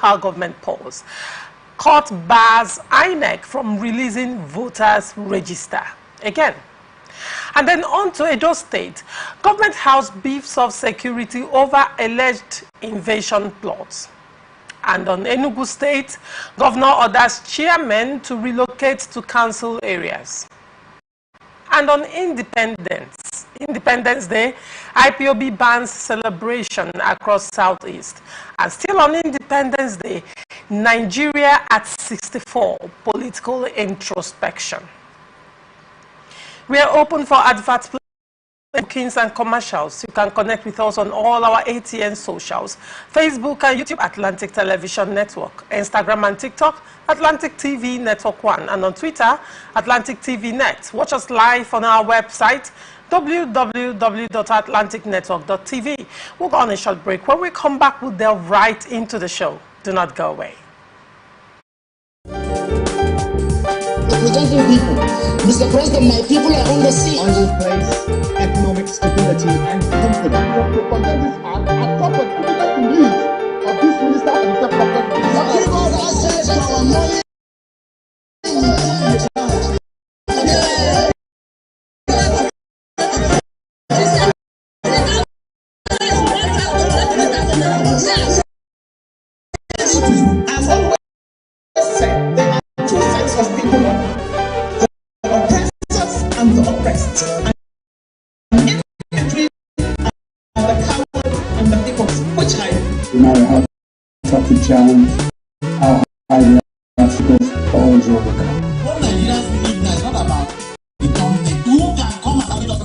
local government polls. Court bars INEC from releasing voters' register. Again. And then on to Edo State. Government house beefs of security over alleged invasion plots. And on Enugu State, Governor orders chairmen to relocate to council areas. And on Independence Day, IPOB bans celebration across Southeast. And still on Independence Day, Nigeria at 64, political introspection. We are open for adverts, bookings and commercials. You can connect with us on all our ATN socials, Facebook and YouTube, Atlantic Television Network, Instagram and TikTok, Atlantic TV Network 1, and on Twitter, Atlantic TV Net. Watch us live on our website, www.atlanticnetwork.tv. We'll go on a short break. When we come back, we'll delve right into the show. Do not go away. Representing people. Mr. President, my people are on the sea. I will place economic stability and confidence. Your propagandists are top of the needs of this minister and the government. Give us access to our money. As always said, there are two sets of people. And the oppressed, and in between are the coward and the people, which I no matter how tough the challenge, how high the obstacles, always overcome. What Nigerians believe now is not about the company. Who can come and have it up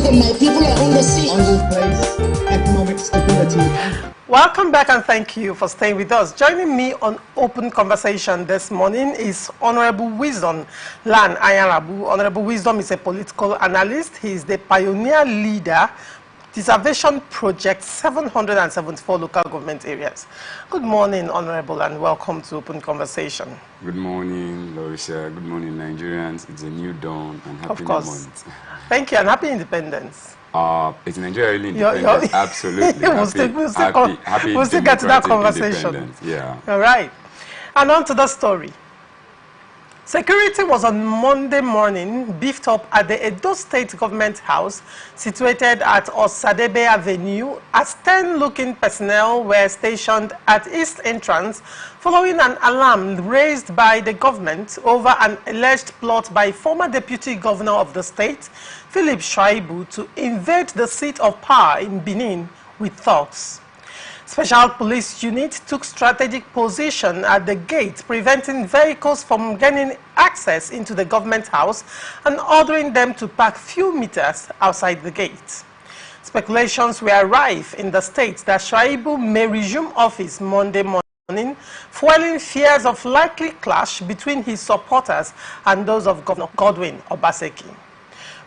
from my people are on the sea. I will place economic stability. Welcome back and thank you for staying with us. Joining me on Open Conversation this morning is Honorable Wisdom Lan Ayarabu. Honorable Wisdom is a political analyst. He is the pioneer leader, Deservation Project 774 local government areas. Good morning, Honorable, and welcome to Open Conversation. Good morning, Larissa. Good morning, Nigerians. It's a new dawn and happy Of course. month. Thank you, and happy independence. Is Nigeria really independent? Absolutely. We'll still get to that conversation. Yeah. All right. And on to the story. Security was on Monday morning beefed up at the Edo State Government House situated at Osadebe Avenue as 10 looking personnel were stationed at East Entrance following an alarm raised by the government over an alleged plot by former Deputy Governor of the state, Philip Shaibu, to invade the seat of power in Benin with thugs. Special police unit took strategic position at the gate, preventing vehicles from gaining access into the government house and ordering them to park few meters outside the gate. Speculations were rife in the state that Shaibu may resume office Monday morning, fueling fears of likely clash between his supporters and those of Governor Godwin Obaseki.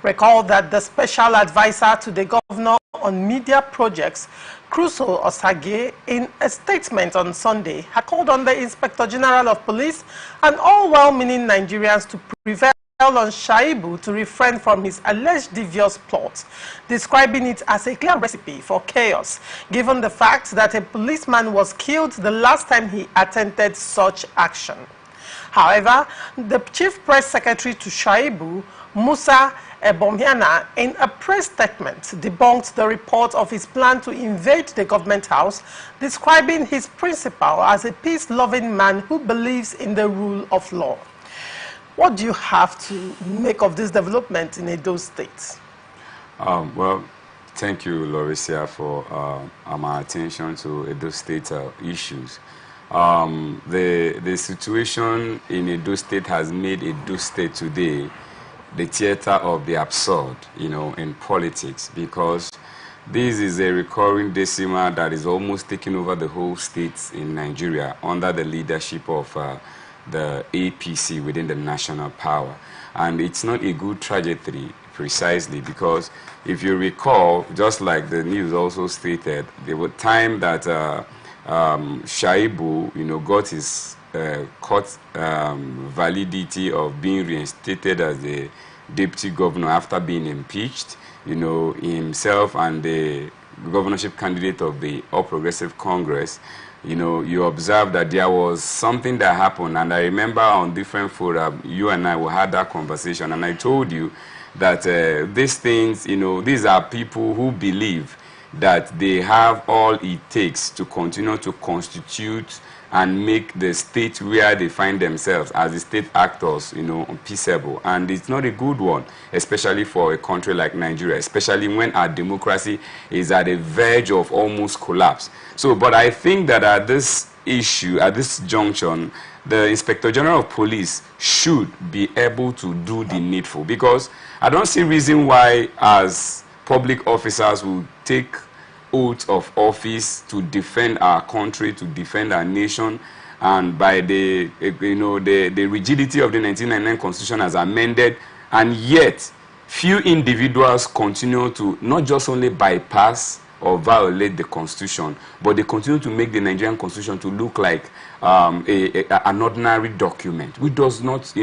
Recall that the special advisor to the governor on media projects, Crusoe Osage, in a statement on Sunday, had called on the Inspector General of Police and all well-meaning Nigerians to prevail on Shaibu to refrain from his alleged devious plot, describing it as a clear recipe for chaos, given the fact that a policeman was killed the last time he attempted such action. However, the Chief Press Secretary to Shaibu, Musa Ebomhiana, in a press statement, debunked the report of his plan to invade the government house, describing his principal as a peace-loving man who believes in the rule of law. What do you have to make of this development in Edo State? Well, thank you, Larissa, for my attention to Edo State issues. The situation in Edo State has made Edo State today the theater of the absurd, in politics, because this is a recurring decimal that is almost taking over the whole state in Nigeria under the leadership of the APC within the national power. And it's not a good trajectory, precisely because if you recall, just like the news also stated, there was time that Shaibu, got his court validity of being reinstated as the deputy governor after being impeached. Himself and the governorship candidate of the All Progressive Congress, you observe that there was something that happened. And I remember on different forums, you and I we had that conversation, and I told you that these things, these are people who believe that they have all it takes to continue to constitute and make the state where they find themselves as the state actors, peaceable. And it's not a good one, especially for a country like Nigeria, especially when our democracy is at the verge of almost collapse. So, but I think that at this issue, at this junction, the Inspector General of Police should be able to do the needful, because I don't see reason why as public officers will take oath of office to defend our country, to defend our nation, and by the the rigidity of the 1999 Constitution as amended, and yet few individuals continue to not just only bypass or violate the Constitution, but they continue to make the Nigerian Constitution to look like an ordinary document, which does not,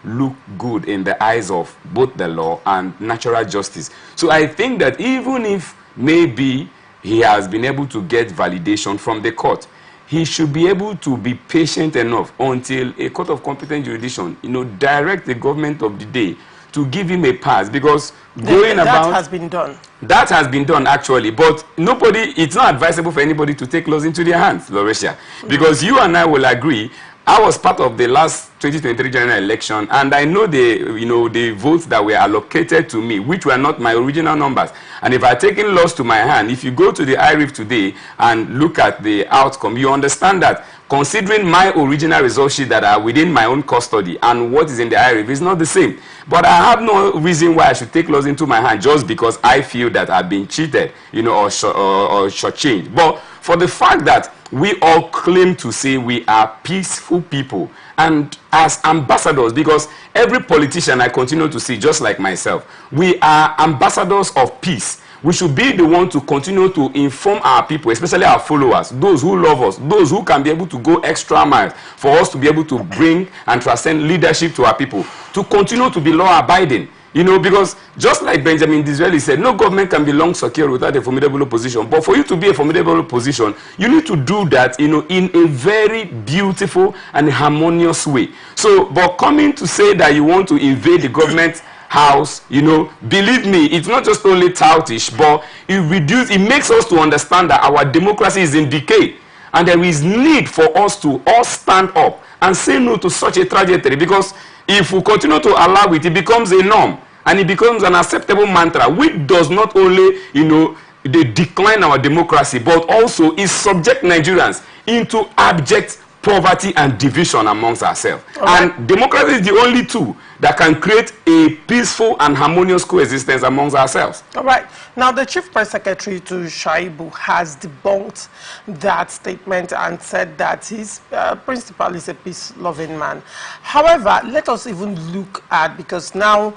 look good in the eyes of both the law and natural justice. So I think that even if maybe he has been able to get validation from the court, he should be able to be patient enough until a court of competent jurisdiction, direct the government of the day to give him a pass, because that has been done. That has been done, actually, but it's not advisable for anybody to take laws into their hands, Lauricia, because you and I will agree, I was part of the last 2023 general election, and I know the votes that were allocated to me, which were not my original numbers. And if I had taken laws to my hand, if you go to the IRIF today and look at the outcome, you understand that considering my original result sheet that are within my own custody and what is in the IRF is not the same. But I have no reason why I should take laws into my hand just because I feel that I've been cheated, you know, or shortchanged. But for the fact that we all claim to say we are peaceful people, and as ambassadors, because every politician I continue to see, just like myself, we are ambassadors of peace. We should be the one to continue to inform our people, especially our followers, those who love us, those who can be able to go extra miles for us to be able to bring and transcend leadership to our people, to continue to be law-abiding. You know, because just like Benjamin Disraeli said, no government can be long secure without a formidable opposition. But for you to be a formidable opposition, you need to do that, you know, in a very beautiful and harmonious way. So, but coming to say that you want to invade the government house, you know, believe me, it's not just only toutish, but it makes us to understand that our democracy is in decay. And there is need for us to all stand up and say no to such a trajectory, because if we continue to allow it, it becomes a norm and it becomes an acceptable mantra, which does not only, you know, they decline our democracy, but also is subject Nigerians into abject poverty and division amongst ourselves. Right. And democracy is the only tool that can create a peaceful and harmonious coexistence amongst ourselves. All right. Now, the Chief Press Secretary to Shaibu has debunked that statement and said that his principal is a peace-loving man. However, let us even look at, because now,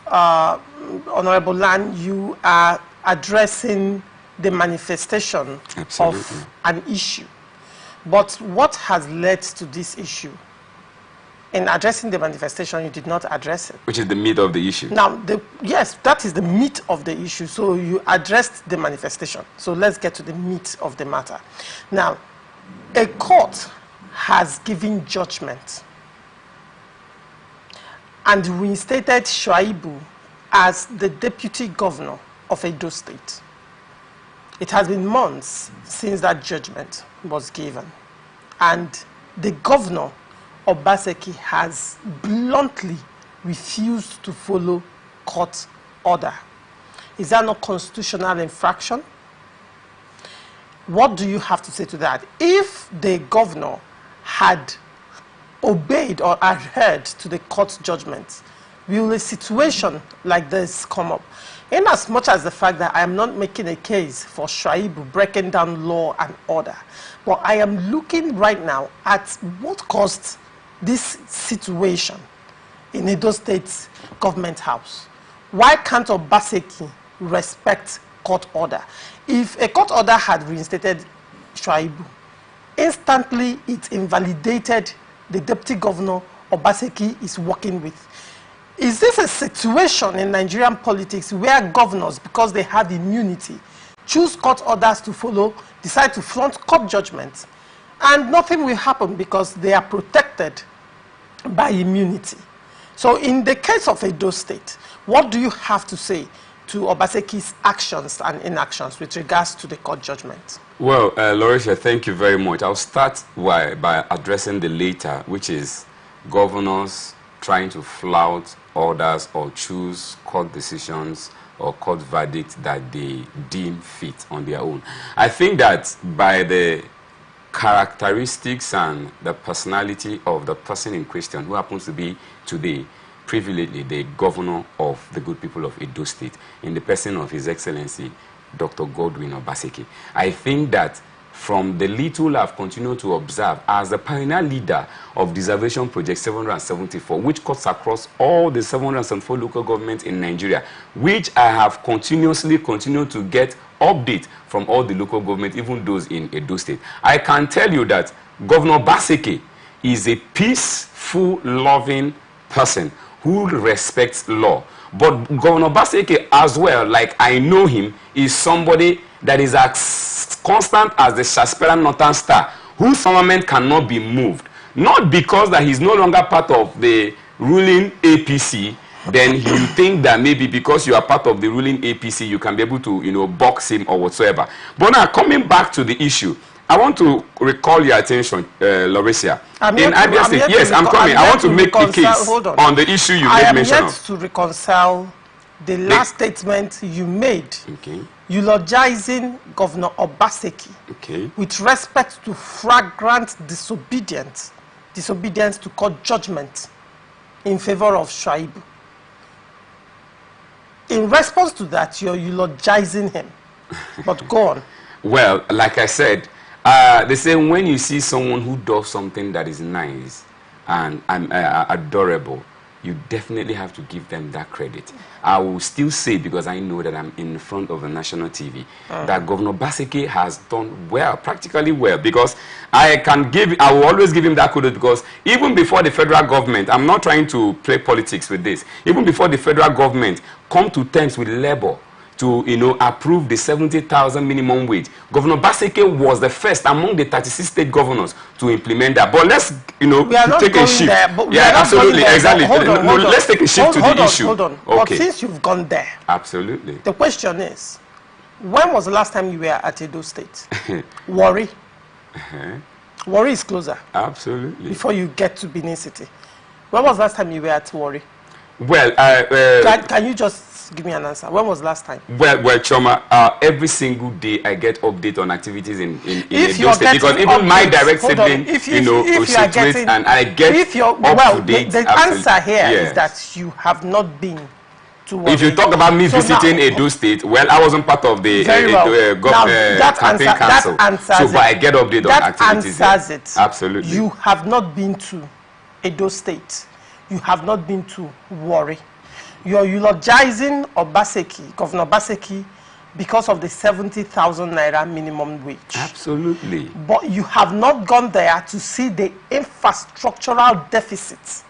Honorable Lan, you are addressing the manifestation Absolutely. of an issue. But what has led to this issue? In addressing the manifestation, you did not address it. Which is the meat of the issue. Now, yes, that is the meat of the issue. So you addressed the manifestation. So let's get to the meat of the matter. Now, a court has given judgment and reinstated Shaibu as the deputy governor of Edo State. It has been months since that judgment was given, and the governor, Obaseki, has bluntly refused to follow court order. Is that not constitutional infraction? What do you have to say to that? If the governor had obeyed or adhered to the court judgment, will a situation like this come up? In as much as the fact that I am not making a case for Shaibu breaking down law and order, but I am looking right now at what caused this situation in Edo State government house. Why can't Obaseki respect court order? If a court order had reinstated Shaibu, instantly it invalidated the deputy governor Obaseki is working with. Is this a situation in Nigerian politics where governors, because they have immunity, choose court orders to follow, decide to flaunt court judgments, and nothing will happen because they are protected by immunity? So in the case of Edo State, what do you have to say to Obaseki's actions and inactions with regards to the court judgment? Well, Lauricia, thank you very much. I'll start by addressing the later, which is governors trying to flout orders or choose court decisions or court verdicts that they deem fit on their own. I think that by the characteristics and the personality of the person in question, who happens to be today privilegedly the governor of the good people of Edo State, in the person of His Excellency Dr. Godwin Obaseki, I think that from the little I've continued to observe as the pioneer leader of Deservation Project 774, which cuts across all the 774 local governments in Nigeria, which I have continuously continued to get updates from all the local governments, even those in Edo State. I can tell you that Governor Obaseki is a peaceful, loving person who respects law. But Governor Obaseki as well, like I know him, is somebody that is as constant as the Shasperan Northern Star, whose firmament cannot be moved. Not because that he's no longer part of the ruling APC, then you think that maybe because you are part of the ruling APC, you can be able to, you know, box him or whatsoever. But now, coming back to the issue, I want to recall your attention, Lauricia. In Abia State, yes, I'm coming. I want to make a case on the issue you made mention of. I am yet to reconcile the last statement you made eulogizing Governor Obaseki with respect to flagrant disobedience to court judgment in favor of Shuaibu. In response to that, you're eulogizing him. But go on. Well, like I said, they say when you see someone who does something that is nice and adorable, you definitely have to give them that credit. I will still say, because I know that I'm in front of the national TV, that Governor Obaseki has done well, practically well, because I will always give him that credit, because even before the federal government, I'm not trying to play politics with this, even before the federal government come to terms with labor to, approve the 70,000 minimum wage, Governor Obaseki was the first among the 36 state governors to implement that. But let's, take a shift. Yeah, absolutely, exactly. Let's take a shift to the issue. Hold on. Okay. But since you've gone there, absolutely. The question is, when was the last time you were at Edo State? Warri. Warri is closer. Absolutely. Before you get to Benin City. When was the last time you were at Warri? Well, can you just give me an answer? When was last time? Well, Choma, every single day I get update on activities in Edo State, because even my direct sibling, if you are getting, and I get up to date. The answer here is that you have not been to Warri. If you talk about me visiting Edo State, well, I wasn't part of the campaign council, but I get update on activities. That answers it. Absolutely. You have not been to Edo State. You have not been to Warri. You're eulogizing Obaseki, Governor Obaseki, because of the 70,000 naira minimum wage. Absolutely. But you have not gone there to see the infrastructural deficits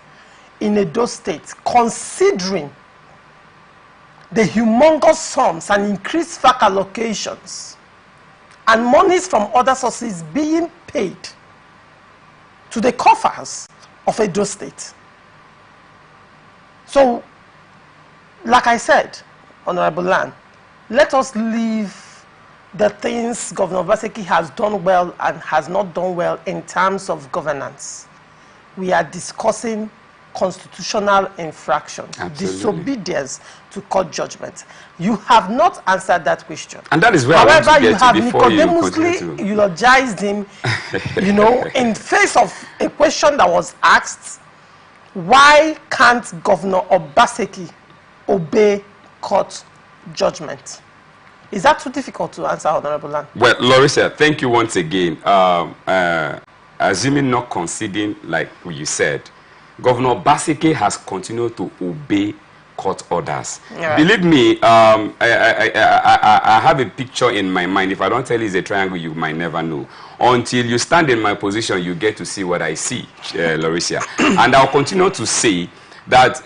in Edo State, considering the humongous sums and increased FAC allocations and monies from other sources being paid to the coffers of Edo State. So, like I said, Honorable Lan, let us leave the things Governor Obaseki has done well and has not done well in terms of governance. We are discussing constitutional infraction, disobedience to court judgment. You have not answered that question. And that is where however, you have Nicodemusly eulogized him, in face of a question that was asked, why can't Governor Obaseki obey court judgment? Is that too difficult to answer, Honorable Lan? Well, Larissa, thank you once again. Assuming not conceding, like you said, Governor Obaseki has continued to obey court orders. Right. Believe me, I have a picture in my mind. If I don't tell you it's a triangle, you might never know. Until you stand in my position, you get to see what I see, Larissa. And I'll continue to say that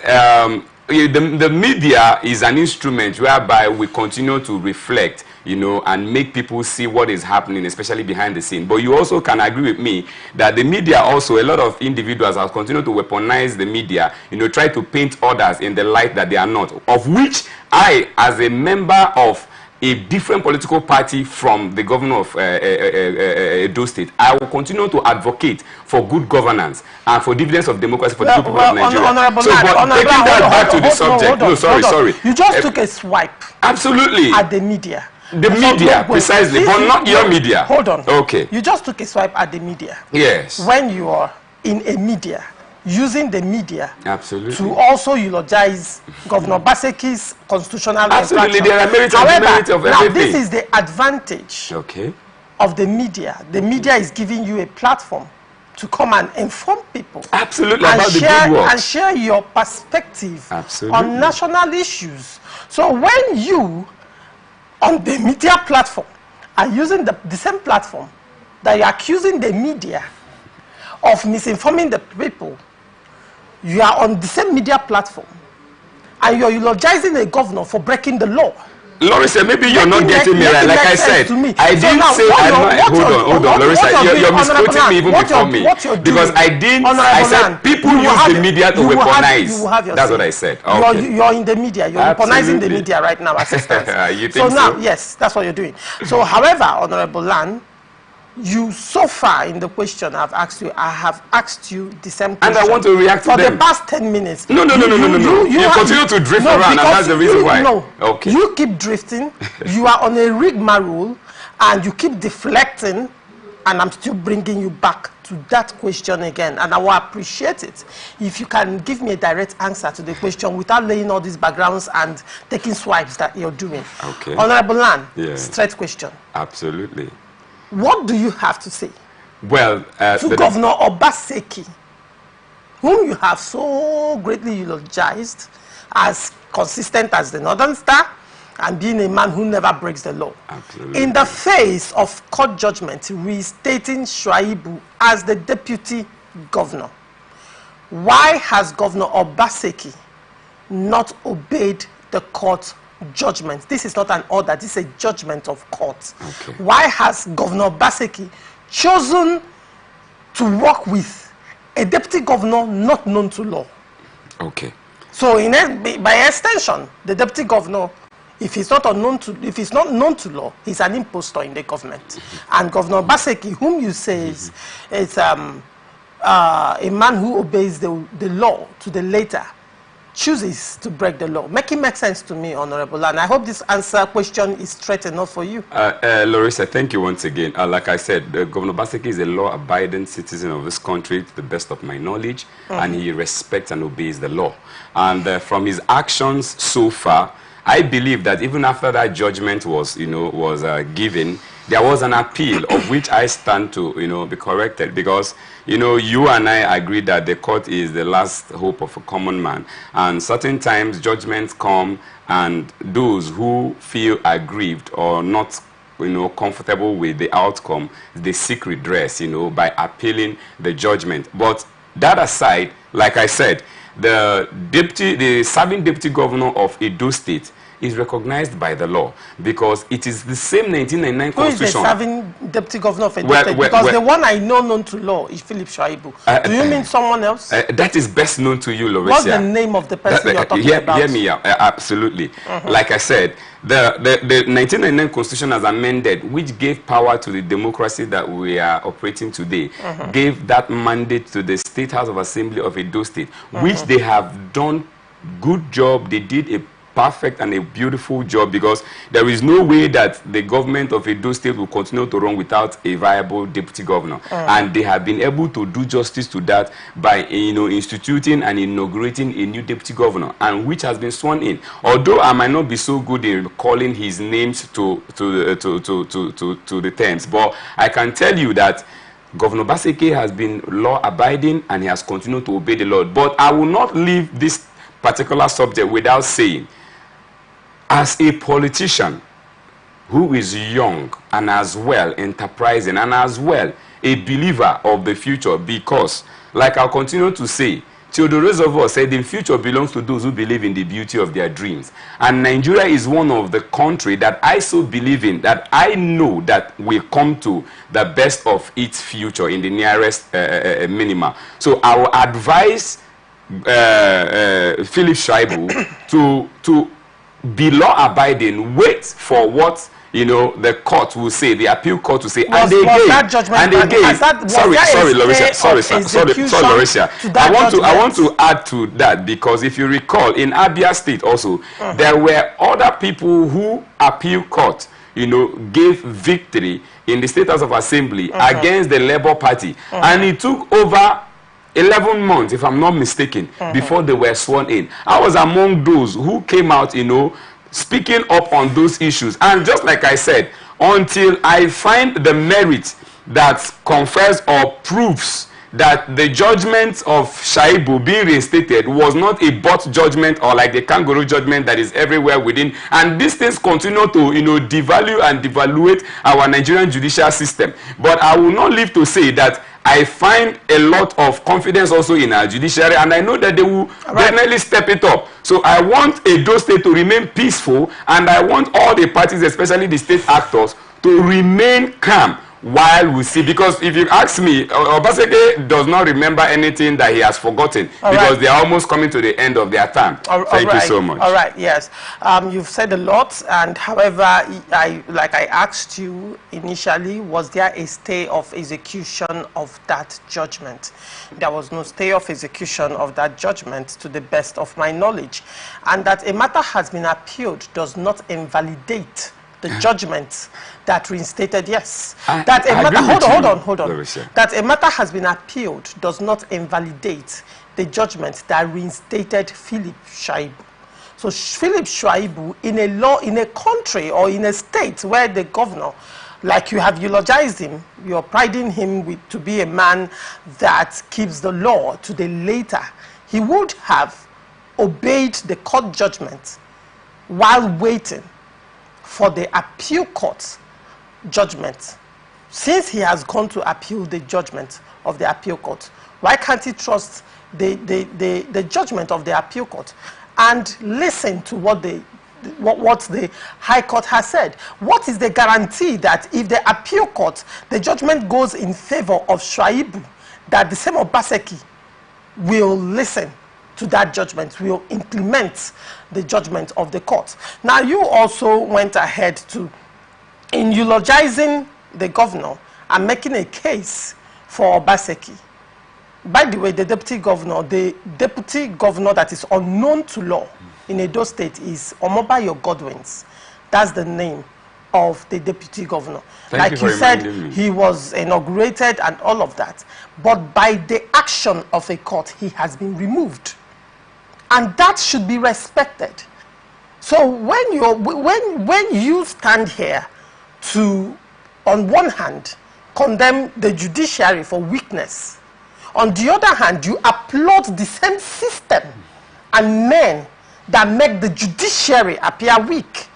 the media is an instrument whereby we continue to reflect, and make people see what is happening, especially behind the scene. But you also can agree with me that the media also, a lot of individuals have continued to weaponize the media, try to paint others in the light that they are not, of which I, as a member of a different political party from the governor of Edo State, I will continue to advocate for good governance and for dividends of democracy for the people of Nigeria. Honorable so, but taking that back to the subject, sorry. You just took a swipe. Absolutely. At the media. The media, precisely, but not your media. Hold on. Okay. You just took a swipe at the media. Yes. When you are in a media, using the media absolutely to also eulogize Governor Obaseki's constitutional absolutely infraction. There are merits However, and demerits of now everything. This is the advantage of the media. The media is giving you a platform to come and inform people. Absolutely, about the good work. And share your perspective absolutely on national issues. So when you, on the media platform, are using the same platform that you're accusing the media of misinforming the people, you are on the same media platform and you're eulogizing a governor for breaking the law. Larissa, maybe you're not getting me right. Like I said, I didn't say hold on, Larissa, you're misquoting me even before me. Because I didn't, I said people use the media to weaponize. That's what I said. Okay. You're in the media, you're weaponizing the media right now, assistants. You think so now, yes, that's what you're doing. So however, Honorable Lan, You, so far in the question I've asked you, I have asked you the same question. And I want to react to for them. the past 10 minutes. No. You continue to drift around, and that's the reason why. No, okay. You keep drifting. You are on a rigmarole, and you keep deflecting, and I'm still bringing you back to that question again. And I will appreciate it if you can give me a direct answer to the question without laying all these backgrounds and taking swipes that you're doing. Okay. Honorable Lan, yeah. straight question. Absolutely. What do you have to say to Governor Obaseki, whom you have so greatly eulogized as consistent as the Northern Star and being a man who never breaks the law? Absolutely. In the face of court judgment restating Shuaibu as the deputy governor, why has Governor Obaseki not obeyed the court judgment? This is not an order, this is a judgment of court. Okay. Why has Governor Obaseki chosen to work with a deputy governor not known to law? Okay. So by extension, the deputy governor, if he's not known to law, he's an impostor in the government. And Governor Obaseki, whom you say is a man who obeys the law to the letter, chooses to break the law. Make it make sense to me, Honorable, and I hope this question is straight enough for you. Larissa, thank you once again. Like I said, Governor Obaseki is a law-abiding citizen of this country, to the best of my knowledge, and he respects and obeys the law. And from his actions so far, I believe that even after that judgment was, given, there was an appeal of which I stand to, be corrected, because, you and I agree that the court is the last hope of a common man. And certain times judgments come, and those who feel aggrieved or not, comfortable with the outcome, they seek redress, by appealing the judgment. But that aside, like I said, the serving deputy governor of Edo State is recognized by the law, because it is the same 1999 constitution. Who is the serving deputy governor of Edo State? Because the one I know known to law is Philip Shuaibu. Do you mean someone else? That is best known to you, Larissa. What's the name of the person you're talking about? Hear me out. Absolutely. Like I said, the 1999 constitution as amended, which gave power to the democracy that we are operating today, gave that mandate to the State House of Assembly of Edo State, which they have done good job. They did a perfect and a beautiful job, because there is no way that the government of Edo State will continue to run without a viable deputy governor. And they have been able to do justice to that by instituting and inaugurating a new deputy governor, and which has been sworn in. Although I might not be so good in calling his names to the terms, but I can tell you that Governor Obaseki has been law-abiding and he has continued to obey the law. But I will not leave this particular subject without saying, as a politician who is young and as well enterprising and as well a believer of the future, because, like I'll continue to say, Theodore Roosevelt said the future belongs to those who believe in the beauty of their dreams. And Nigeria is one of the countries that I so believe in, that I know that will come to the best of its future in the nearest minima. So I will advise Philip Shuaibu to be law-abiding, wait for what the court will say, the appeal court will say, and again, sorry, Larissa. I want to add to that, because if you recall, in Abia State also, there were other people who appeal court, gave victory in the State House of Assembly against the Labour Party, and it took over 11 months, if I'm not mistaken, before they were sworn in. I was among those who came out, speaking up on those issues. And just like I said, until I find the merit that confers or proves that the judgment of Shuaibu being reinstated was not a bot judgment or like the kangaroo judgment that is everywhere within. And these things continue to, devalue and devaluate our Nigerian judicial system. But I will not live to say that I find a lot of confidence also in our judiciary, and I know that they will definitely step it up. So I want Edo State to remain peaceful, and I want all the parties, especially the state actors, to remain calm while we see, because if you ask me, Obaseki does not remember anything that he has forgotten, because they are almost coming to the end of their term. Thank you so much. All right, yes. You've said a lot, and however, like I asked you initially, was there a stay of execution of that judgment? There was no stay of execution of that judgment to the best of my knowledge. And that a matter has been appealed does not invalidate the judgment that reinstated, yes. That a matter, hold on. That a matter has been appealed does not invalidate the judgment that reinstated Philip Shaibu. So Philip Shaibu, in a country or in a state where the governor, like you have eulogized him, you're priding him to be a man that keeps the law to the letter, he would have obeyed the court judgment while waiting for the appeal court judgment. Since he has gone to appeal the judgment of the appeal court, why can't he trust the judgment of the appeal court and listen to what the High Court has said? What is the guarantee that if the appeal court, the judgment goes in favor of Shaibu, that the same Obaseki will listen to that judgment, will implement the judgment of the court? Now, you also went ahead to, in eulogizing the governor and making a case for Obaseki. By the way, the deputy governor that is unknown to law in Edo State is Omobayo Godwins. That's the name of the deputy governor. Like you said, he was inaugurated and all of that. But by the action of a court, he has been removed. And that should be respected. So when you stand here to, on one hand, condemn the judiciary for weakness, on the other hand, you applaud the same system and men that make the judiciary appear weak.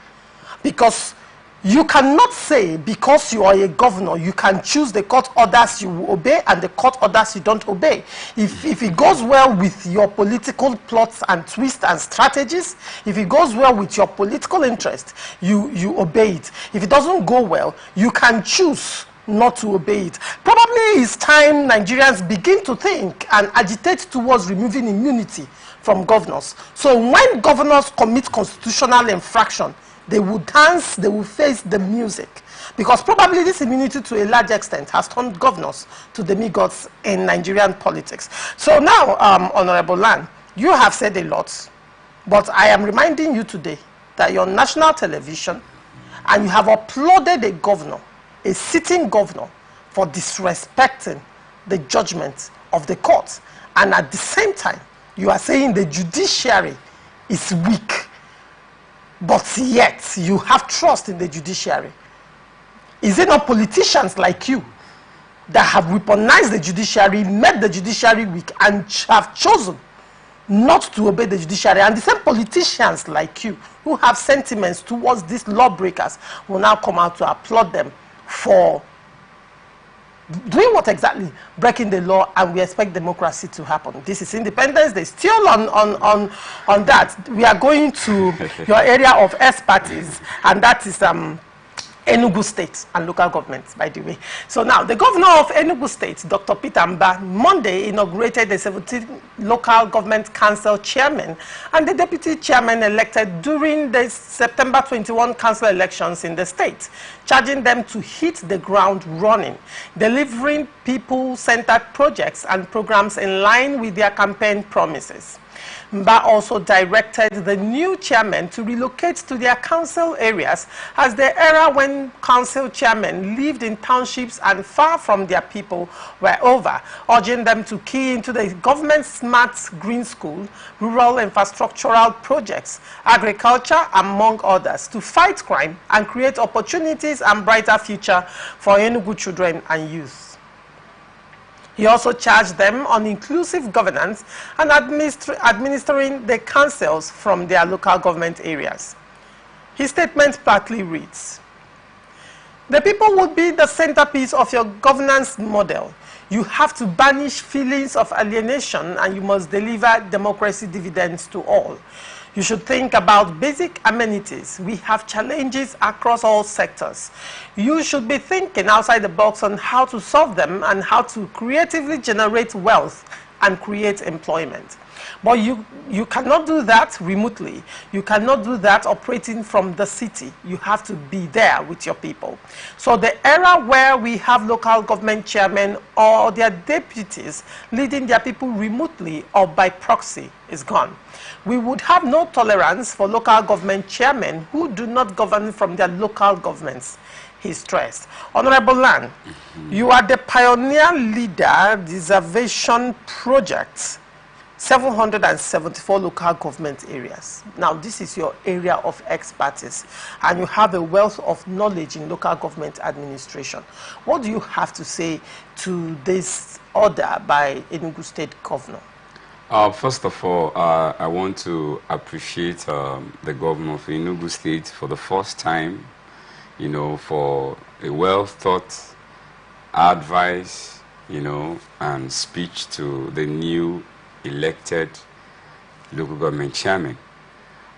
Because you cannot say, because you are a governor, you can choose the court orders you will obey and the court orders you don't obey. If it goes well with your political plots and twists and strategies, if it goes well with your political interest, you obey it. If it doesn't go well, you can choose not to obey it. Probably it's time Nigerians begin to think and agitate towards removing immunity from governors. So when governors commit constitutional infraction, they will dance, they will face the music. Because probably this immunity to a large extent has turned governors to demigods in Nigerian politics. So now, Honorable Lan, you have said a lot, but I am reminding you today that you're on national television and you have applauded a governor, a sitting governor, for disrespecting the judgment of the court. And at the same time, you are saying the judiciary is weak. But yet, you have trust in the judiciary. Is it not politicians like you that have weaponized the judiciary, made the judiciary weak, and have chosen not to obey the judiciary? And the same politicians like you who have sentiments towards these lawbreakers will now come out to applaud them for doing what exactly? Breaking the law, and we expect democracy to happen. This is Independence Day. Still on that, we are going to your area of expertise, and that is Enugu State and local governments, by the way. So now, the governor of Enugu State, Dr. Peter Mba, Monday inaugurated the 17 local government council chairmen and the deputy chairman elected during the September 21 council elections in the state, charging them to hit the ground running, delivering people-centered projects and programs in line with their campaign promises. Mba also directed the new chairmen to relocate to their council areas, as the era when council chairmen lived in townships and far from their people were over, urging them to key into the government smart green school, rural infrastructural projects, agriculture, among others, to fight crime and create opportunities and brighter future for Enugu children and youth. He also charged them on inclusive governance and administering the councils from their local government areas. His statement partly reads, "The people would be the centerpiece of your governance model. You have to banish feelings of alienation and you must deliver democracy dividends to all. You should think about basic amenities. We have challenges across all sectors. You should be thinking outside the box on how to solve them and how to creatively generate wealth and create employment. But you cannot do that remotely. You cannot do that operating from the city. You have to be there with your people. So the era where we have local government chairmen or their deputies leading their people remotely or by proxy is gone. We would have no tolerance for local government chairmen who do not govern from their local governments, he stressed. Honorable Lan, you are the pioneer leader, Reservation Project, 774 local government areas. Now, this is your area of expertise, and you have a wealth of knowledge in local government administration. What do you have to say to this order by Enugu State Governor? First of all, I want to appreciate the governor of Enugu State for the first time, you know, for a well-thought advice, you know, and speech to the new elected local government chairman.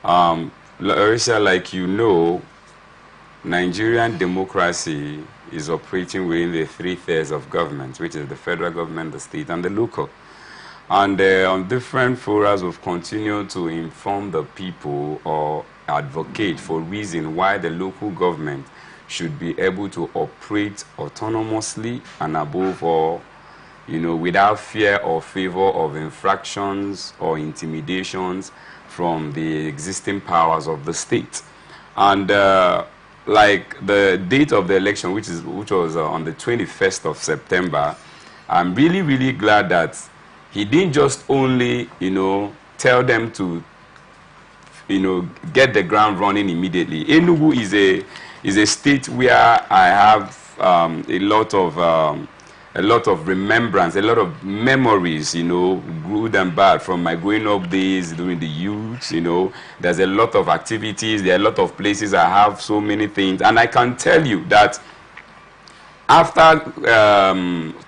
Larissa, like you know, Nigerian democracy is operating within the three tiers of government, which is the federal government, the state, and the local. And on different forums, we've continued to inform the people or advocate for reason why the local government should be able to operate autonomously and above all, you know, without fear or favor of infractions or intimidations from the existing powers of the state. And like the date of the election, which was on the 21st of September, I'm really, really glad that he didn't just only, you know, tell them to, you know, get the ground running immediately. Enugu is a state where I have a lot of remembrance, a lot of memories, you know, good and bad from my growing up days during the youth, you know. There's a lot of activities, there are a lot of places I have so many things. And I can tell you that after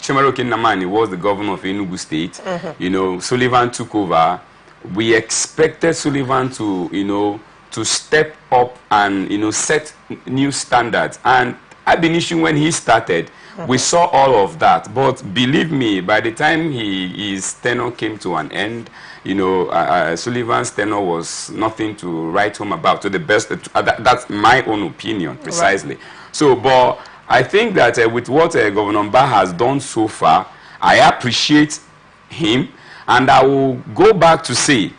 Chimaroke Namani was the governor of Enugu State, you know, Sullivan took over. We expected Sullivan to, you know, to step up and, you know, set new standards. And I've been issuing when he started, we saw all of that. But believe me, by the time his tenure came to an end, you know, Sullivan's tenure was nothing to write home about. To the best, that's my own opinion, precisely. Right. So, but I think that with what Governor Mba has done so far, I appreciate him. And I will go back to say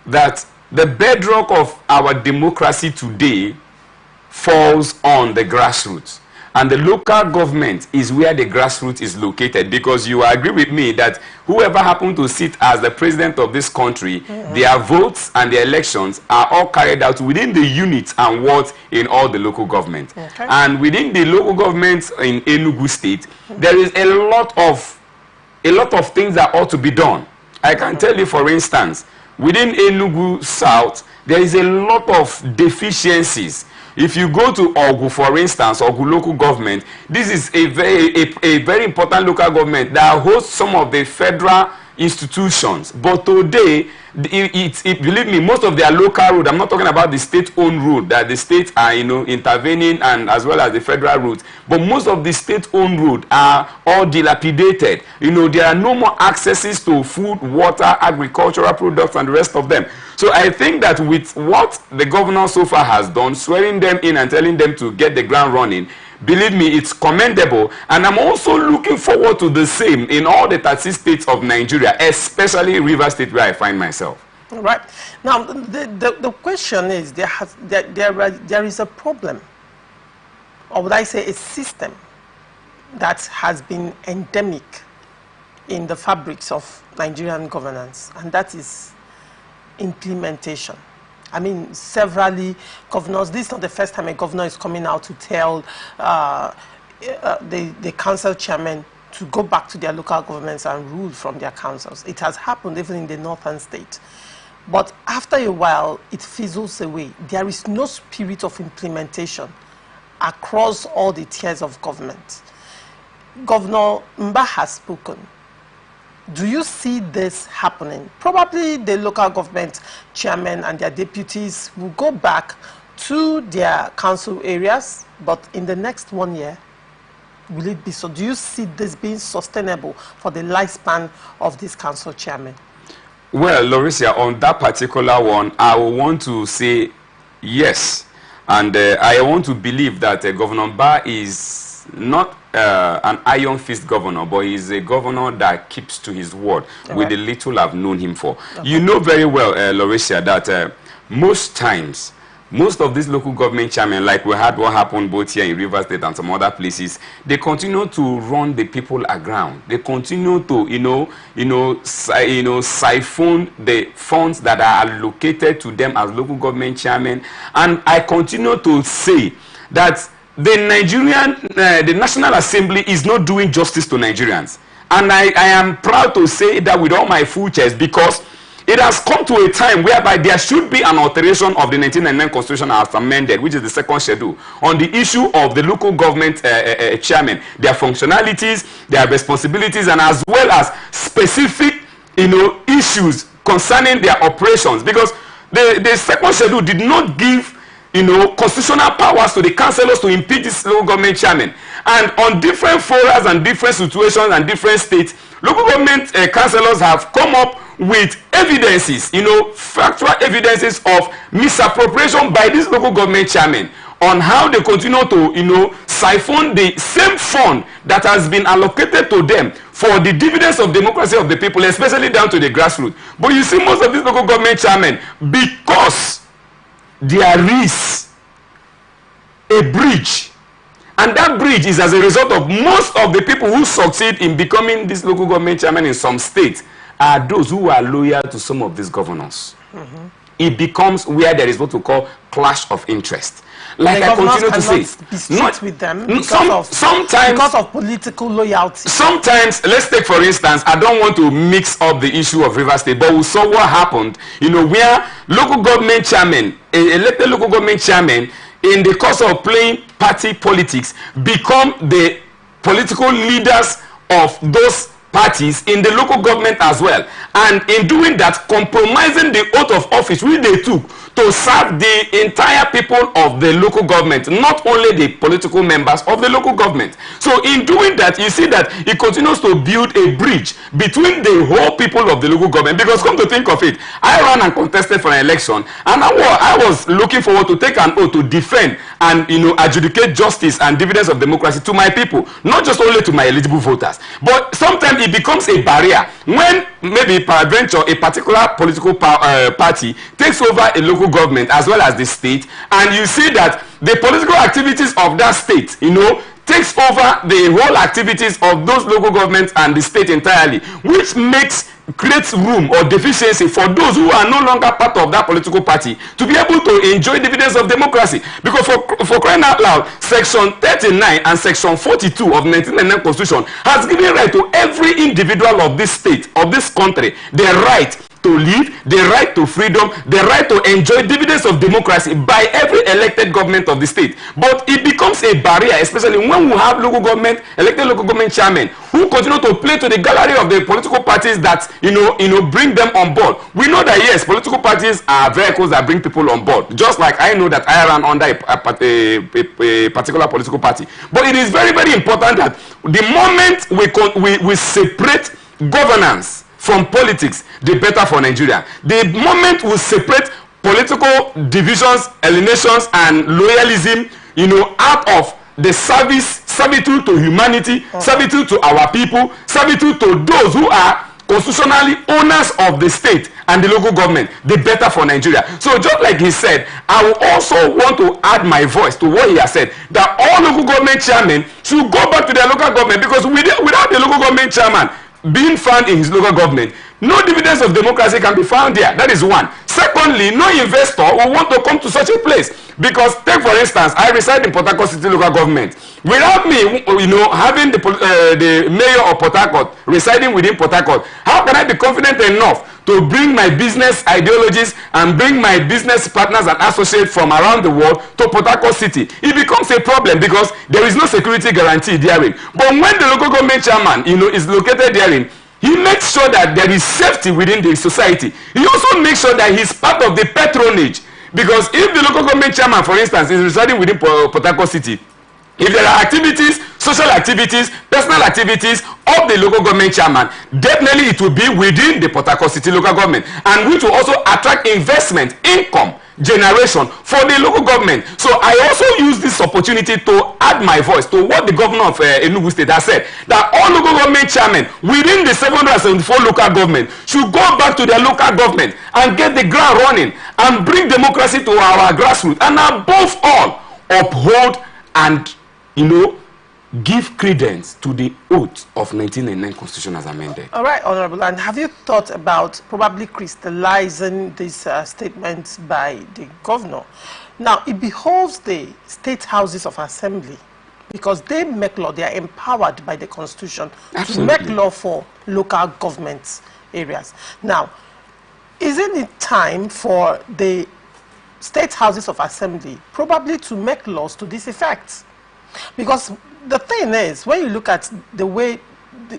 that the bedrock of our democracy today falls on the grassroots. And the local government is where the grassroots is located, because you agree with me that whoever happened to sit as the president of this country, their votes and their elections are all carried out within the units and wards in all the local government. Okay. And within the local governments in Enugu State, there is a lot of things that ought to be done. I can tell you, for instance, within Enugu South, there is a lot of deficiencies. If you go to Ogu, for instance, Ogu local government, this is a very important local government that hosts some of the federal institutions. But today, believe me, most of their local road, I'm not talking about the state-owned road that the states are, you know, intervening, and as well as the federal roads, but most of the state-owned road are all dilapidated. You know, there are no more accesses to food, water, agricultural products, and the rest of them. So I think that with what the governor so far has done, swearing them in and telling them to get the ground running, believe me, it's commendable. And I'm also looking forward to the same in all the 30 states of Nigeria, especially Rivers State, where I find myself. Right. Now, the question is, there is a problem, or would I say a system, that has been endemic in the fabrics of Nigerian governance, and that is implementation. I mean, severally, governors, this is not the first time a governor is coming out to tell the council chairman to go back to their local governments and rule from their councils. It has happened even in the northern state. But after a while, it fizzles away. There is no spirit of implementation across all the tiers of government. Governor Mba has spoken. Do you see this happening? Probably the local government chairmen and their deputies will go back to their council areas, but in the next 1 year, will it be so? Do you see this being sustainable for the lifespan of this council chairman? Well, Lorisia, on that particular one, I will want to say yes. And I want to believe that Governor Ba is not an iron fist governor, but he's a governor that keeps to his word with the little I've known him for. You know very well, Lorisia, that most times, most of these local government chairmen, like we had what happened both here in Rivers State and some other places, they continue to run the people aground. They continue to, siphon the funds that are allocated to them as local government chairmen. And I continue to say that the National Assembly is not doing justice to Nigerians. And I am proud to say that with all my full chest, because it has come to a time whereby there should be an alteration of the 1999 Constitution as amended, which is the second schedule, on the issue of the local government chairmen, their functionalities, their responsibilities, and as well as specific, issues concerning their operations. Because the second schedule did not give, constitutional powers to the councillors to impeach this local government chairman. And on different forums and different situations and different states, local government councillors have come up with evidences, factual evidences of misappropriation by this local government chairman on how they continue to, siphon the same fund that has been allocated to them for the dividends of democracy of the people, especially down to the grassroots. But you see, most of these local government chairmen, because there is a bridge, and that bridge is as a result of most of the people who succeed in becoming this local government chairman in some states are those who are loyal to some of these governors. It becomes where there is what we call clash of interest. Like I continue to say, not with them because of political loyalty. Sometimes, let's take for instance, I don't want to mix up the issue of Rivers State, but we saw what happened, where local government chairman, elected local government chairman, in the course of playing party politics, become the political leaders of those parties in the local government as well, and in doing that, compromising the oath of office which they took to serve the entire people of the local government, not only the political members of the local government. So in doing that, you see that it continues to build a bridge between the whole people of the local government. Because come to think of it, I ran and contested for an election, and I was looking forward to take an oath to defend and adjudicate justice and dividends of democracy to my people, not just only to my eligible voters. But sometimes it becomes a barrier when maybe peradventure a particular political party takes over a local government as well as the state, and you see that the political activities of that state takes over the whole activities of those local governments and the state entirely, which creates room or deficiency for those who are no longer part of that political party to be able to enjoy dividends of democracy. Because for crying out loud, section 39 and section 42 of the 1999 Constitution has given right to every individual of this state, of this country, the right to live, the right to freedom, the right to enjoy dividends of democracy by every elected government of the state. But it becomes a barrier, especially when we have elected local government chairmen who continue to play to the gallery of the political parties that bring them on board. We know that yes, political parties are vehicles that bring people on board. Just like I know that I ran under a particular political party. But it is very, very important that the moment we separate governance from politics, the better for Nigeria. The moment we separate political divisions, alienations, and loyalism, out of the servitude to humanity, servitude to our people, servitude to those who are constitutionally owners of the state and the local government, the better for Nigeria. So just like he said, I will also want to add my voice to what he has said, that all local government chairmen should go back to their local government, because without the local government chairman being found in his local government, no dividends of democracy can be found there. That is one. Secondly, no investor will want to come to such a place, because take for instance, I reside in Port Harcourt City local government. Without me, having the mayor of Port Harcourt residing within Port Harcourt, how can I be confident enough to bring my business ideologies and bring my business partners and associates from around the world to Port Harcourt City? It becomes a problem because there is no security guarantee therein. But when the local government chairman, is located therein, He makes sure that there is safety within the society. He also makes sure that he's part of the patronage. Because if the local government chairman, for instance, is residing within Port Harcourt City, if there are activities, social activities, personal activities of the local government chairman, definitely it will be within the Port Harcourt City local government, and which will also attract investment, income generation for the local government. So I also use this opportunity to add my voice to what the governor of Enugu State has said, that all local government chairmen within the 774 local government should go back to their local government and get the ground running and bring democracy to our grassroots, and above all, uphold and, you know, give credence to the oath of 1999 Constitution as amended. All right, Honorable. And have you thought about probably crystallizing these statements by the governor? Now, it behoves the state houses of assembly, because they make law, they are empowered by the Constitution Absolutely. to make law for local government areas. Now, isn't it time for the state houses of assembly probably to make laws to this effect? Because the thing is, when you look at the way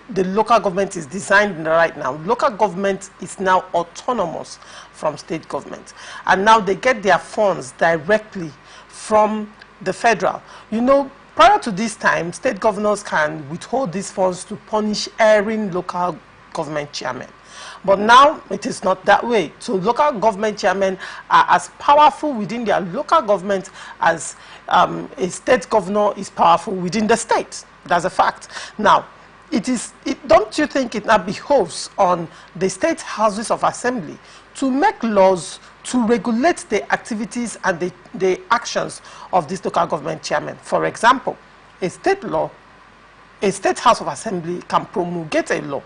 the local government is designed right now, local government is now autonomous from state government. And now they get their funds directly from the federal. You know, prior to this time, state governors can withhold these funds to punish erring local government chairmen. But now it is not that way. So local government chairmen are as powerful within their local government as a state governor is powerful within the state. That's a fact. Now, don't you think it now behoves on the state houses of assembly to make laws to regulate the activities and the actions of these local government chairmen? For example, a state house of assembly can promulgate a law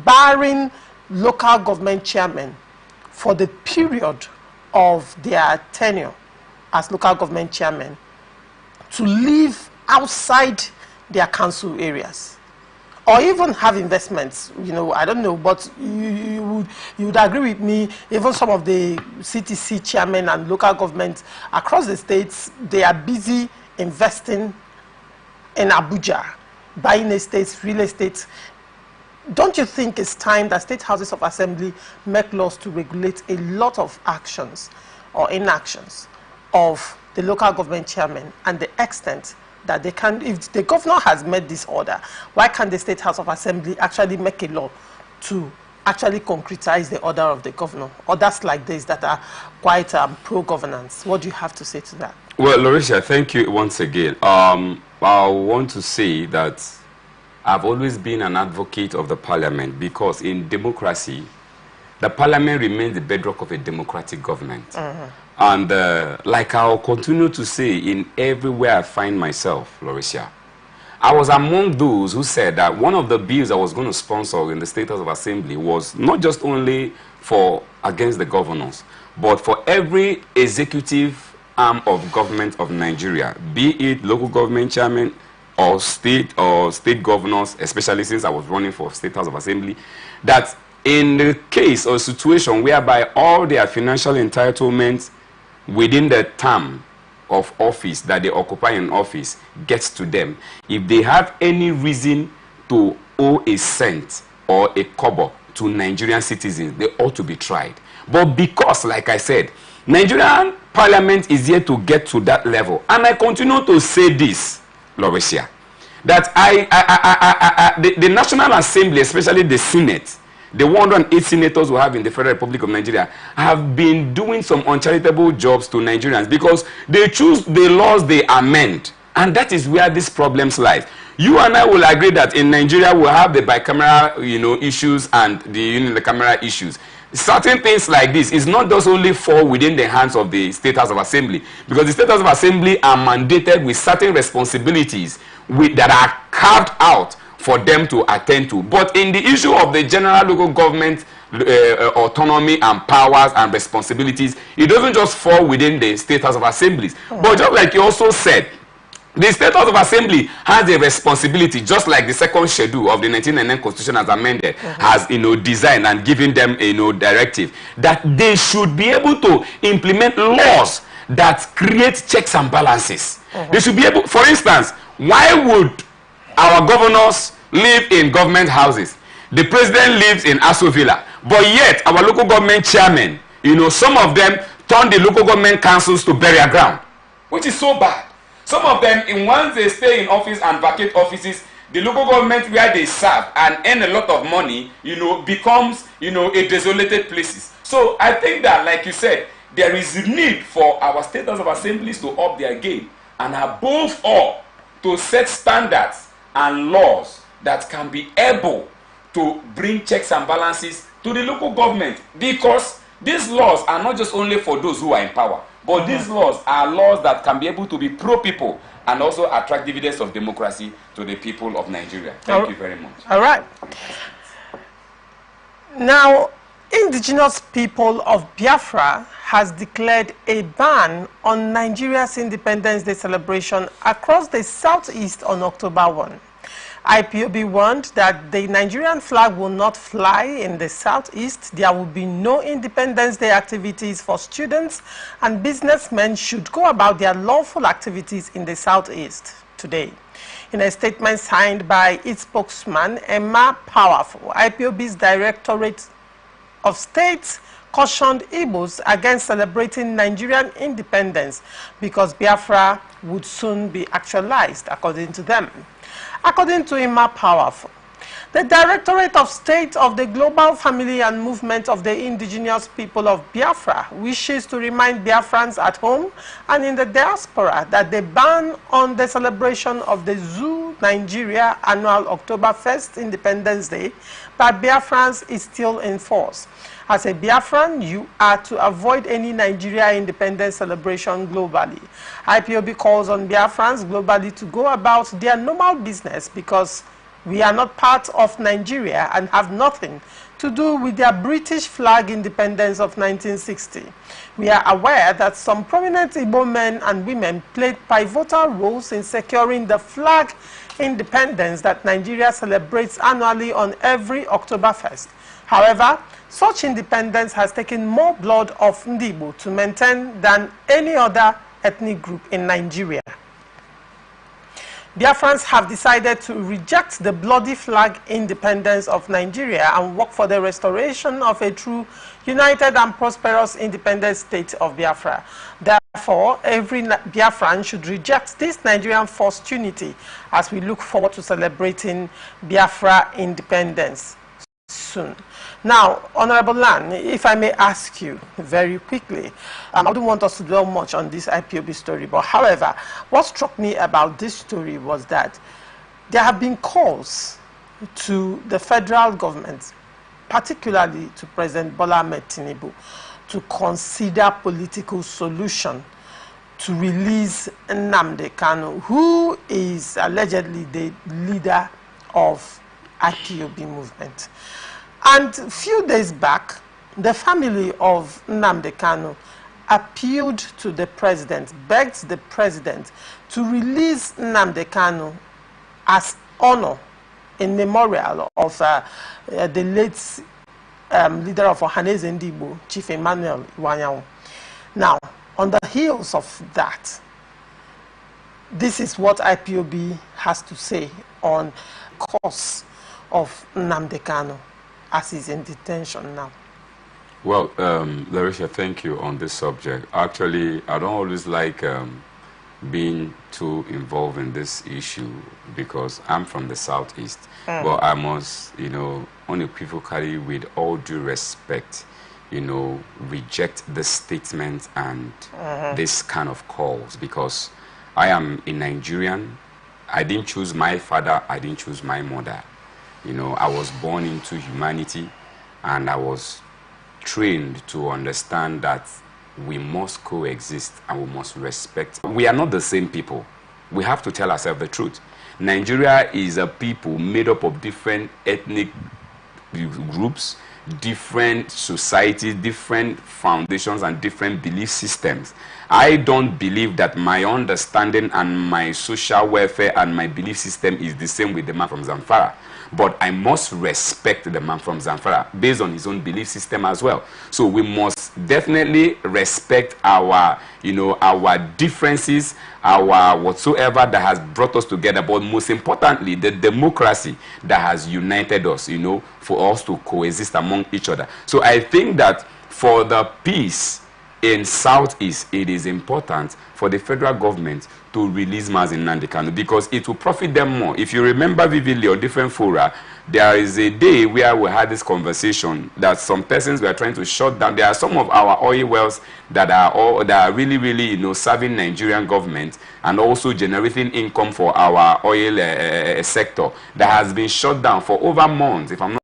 barring local government chairmen for the period of their tenure as local government chairmen to live outside their council areas, or even have investments. You know, I don't know, but you would agree with me, even some of the CTC chairmen and local governments across the states, they are busy investing in Abuja, buying estates, real estate. Don't you think it's time that state houses of assembly make laws to regulate a lot of actions or inactions of the local government chairman, and the extent that they can, if the governor has made this order, why can't the state house of assembly actually make a law to actually concretize the order of the governor? Orders like this that are quite pro-governance. What do you have to say to that? Well, Larisha, thank you once again. I want to say that I've always been an advocate of the parliament, because in democracy, the parliament remains the bedrock of a democratic government. And like I'll continue to say in everywhere I find myself, Larisha, I was among those who said that one of the bills I was going to sponsor in the State House of Assembly was not just only for against the governors, but for every executive arm of government of Nigeria, be it local government chairman, or state governors, especially since I was running for State House of Assembly, that in the case or situation whereby all their financial entitlements within the term of office that they occupy in office gets to them, if they have any reason to owe a cent or a kobo to Nigerian citizens, they ought to be tried. But because, like I said, Nigerian parliament is yet to get to that level, and I continue to say this, Larisha, that the National Assembly, especially the Senate, the 108 senators we have in the Federal Republic of Nigeria, have been doing some uncharitable jobs to Nigerians, because they choose the laws they amend, and that is where these problems lie. You and I will agree that in Nigeria we have the bicameral, you know, issues and the unicameral issues. Certain things like this is not just only fall within the hands of the State House of Assembly, because the State House of Assembly are mandated with certain responsibilities that are carved out for them to attend to. But in the issue of the general local government autonomy and powers and responsibilities, it doesn't just fall within the State House of Assemblies. But just like you also said, the State House of Assembly has a responsibility, just like the second schedule of the 1999 Constitution as amended has, you know, designed and given them, you know, directive that they should be able to implement laws that create checks and balances. They should be able, for instance, why would our governors live in government houses? The president lives in Aso Villa, but yet our local government chairmen, you know, some of them turn the local government councils to burial ground, which is so bad. Some of them, once they stay in office and vacate offices, the local government where they serve and earn a lot of money, you know, becomes, you know, a desolated places. So I think that, like you said, there is a need for our state house of assemblies to up their game, and above all, to set standards and laws that can be able to bring checks and balances to the local government, because these laws are not just only for those who are in power, but these laws are laws that can be able to be pro-people and also attract dividends of democracy to the people of Nigeria. Thank you very much. All right. Now, indigenous people of Biafra has declared a ban on Nigeria's Independence Day celebration across the southeast on October 1. IPOB warned that the Nigerian flag will not fly in the southeast. There will be no Independence Day activities for students, and businessmen should go about their lawful activities in the southeast today. In a statement signed by its spokesman, Emma Powerful, IPOB's Directorate of State cautioned Igbos against celebrating Nigerian independence because Biafra would soon be actualized, according to them. According to Emma Powerful, the Directorate of State of the Global Family and Movement of the Indigenous People of Biafra wishes to remind Biafrans at home and in the diaspora that the ban on the celebration of the Zoo Nigeria annual October 1st Independence Day by Biafrans is still in force. As a Biafran, you are to avoid any Nigeria independence celebration globally. IPOB calls on Biafrans globally to go about their normal business because we are not part of Nigeria and have nothing to do with their British flag independence of 1960. We are aware that some prominent Igbo men and women played pivotal roles in securing the flag independence that Nigeria celebrates annually on every October 1st. However, such independence has taken more blood of Ndibo to maintain than any other ethnic group in Nigeria. Biafrans have decided to reject the bloody flag independence of Nigeria and work for the restoration of a true, united and prosperous independent state of Biafra. Therefore, every Biafran should reject this Nigerian forced unity as we look forward to celebrating Biafra independence soon. Now, Honorable Lan, if I may ask you very quickly, I don't want us to dwell much on this IPOB story, but however, what struck me about this story was that there have been calls to the federal government, particularly to President Bola Ahmed Tinubu, to consider political solution to release Nnamdi Kanu, who is allegedly the leader of IPOB movement. And a few days back, the family of Nnamdi Kanu appealed to the president, begged the president to release Nnamdi Kanu as honor in memorial of the late leader of Ohaneze Ndigbo, Chief Emmanuel Iwanyanwu. Now, on the heels of that, this is what IPOB has to say on the cause of Nnamdi Kanu as he's in detention now. Well, Larisha, thank you on this subject. Actually, I don't always like being too involved in this issue because I'm from the southeast. But I must, you know, unequivocally, with all due respect, you know, reject this statement and this kind of calls, because I am a Nigerian. I didn't choose my father, I didn't choose my mother. You know, I was born into humanity, and I was trained to understand that we must coexist and we must respect. We are not the same people. We have to tell ourselves the truth. Nigeria is a people made up of different ethnic groups, different societies, different foundations, and different belief systems. I don't believe that my understanding and my social welfare and my belief system is the same with the man from Zamfara. But I must respect the man from Zamfara based on his own belief system as well. So we must definitely respect our, our differences, our whatsoever that has brought us together. But most importantly, the democracy that has united us, for us to coexist among each other. So I think that for the peace in Southeast, it is important for the federal government to release Mazi Nnamdi Kanu because it will profit them more. If you remember vividly on different fora, there is a day where we had this conversation that some persons were trying to shut down. There are some of our oil wells that are really, really, serving Nigerian government and also generating income for our oil sector that has been shut down for over months, if I'm not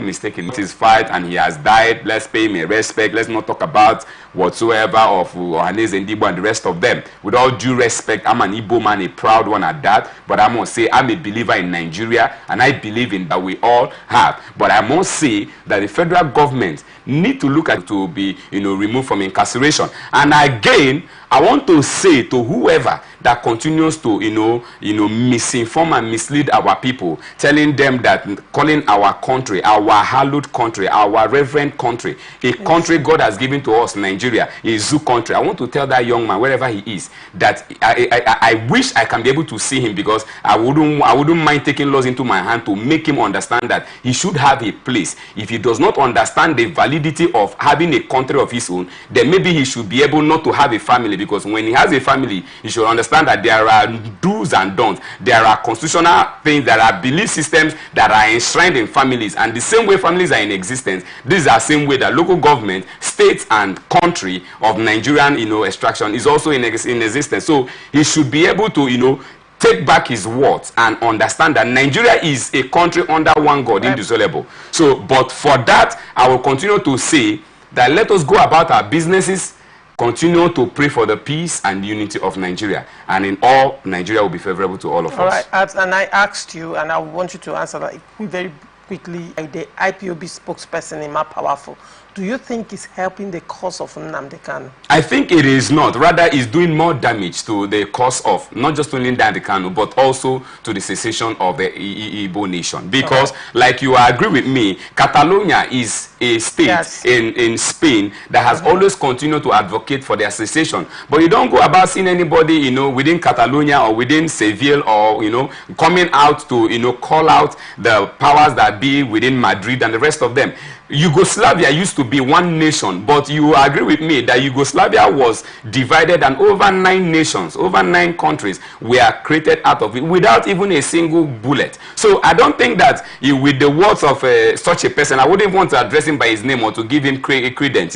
mistaken. It is fight and he has died. Let's pay him a respect. Let's not talk about whatsoever of Ohaneze Ndigbo and the rest of them. With all due respect, I'm an Igbo man, a proud one at that. But I must say I'm a believer in Nigeria and I believe in that we all have. But I must say that the federal government need to look at to be removed from incarceration. And again, I want to say to whoever that continues to misinform and mislead our people, telling them that calling our country, our hallowed country, our reverend country, a country God has given to us, Nigeria, a zoo country. I want to tell that young man, wherever he is, that I wish I can be able to see him, because I wouldn't mind taking laws into my hand to make him understand that he should have a place. If he does not understand the validity of having a country of his own, then maybe he should be able not to have a family, because when he has a family, he should understand that there are do's and don'ts. There are constitutional things, there are belief systems that are enshrined in families, and the same way families are in existence, these are the same way that local government, states and country of Nigerian extraction is also in existence. So he should be able to take back his words and understand that Nigeria is a country under one God, indissoluble. So, but for that, I will continue to say that let us go about our businesses, continue to pray for the peace and unity of Nigeria, and in all, Nigeria will be favorable to all of us. All right, and I asked you, and I want you to answer that very quickly, the IPOB spokesperson, Emma Powerful. Do you think it's helping the cause of Nnamdi Kanu? I think it is not. Rather, it's doing more damage to the cause of not just only Nnamdi Kanu, but also to the secession of the Igbo nation. Because, like you agree with me, Catalonia is a state in Spain that has always continued to advocate for their secession. But you don't go about seeing anybody, within Catalonia or within Seville or, coming out to, call out the powers that be within Madrid and the rest of them. Yugoslavia used to be one nation, but you agree with me that Yugoslavia was divided and over 9 nations, over 9 countries were created out of it without even a single bullet. So I don't think that with the words of such a person, I wouldn't want to address him by his name or to give him credence,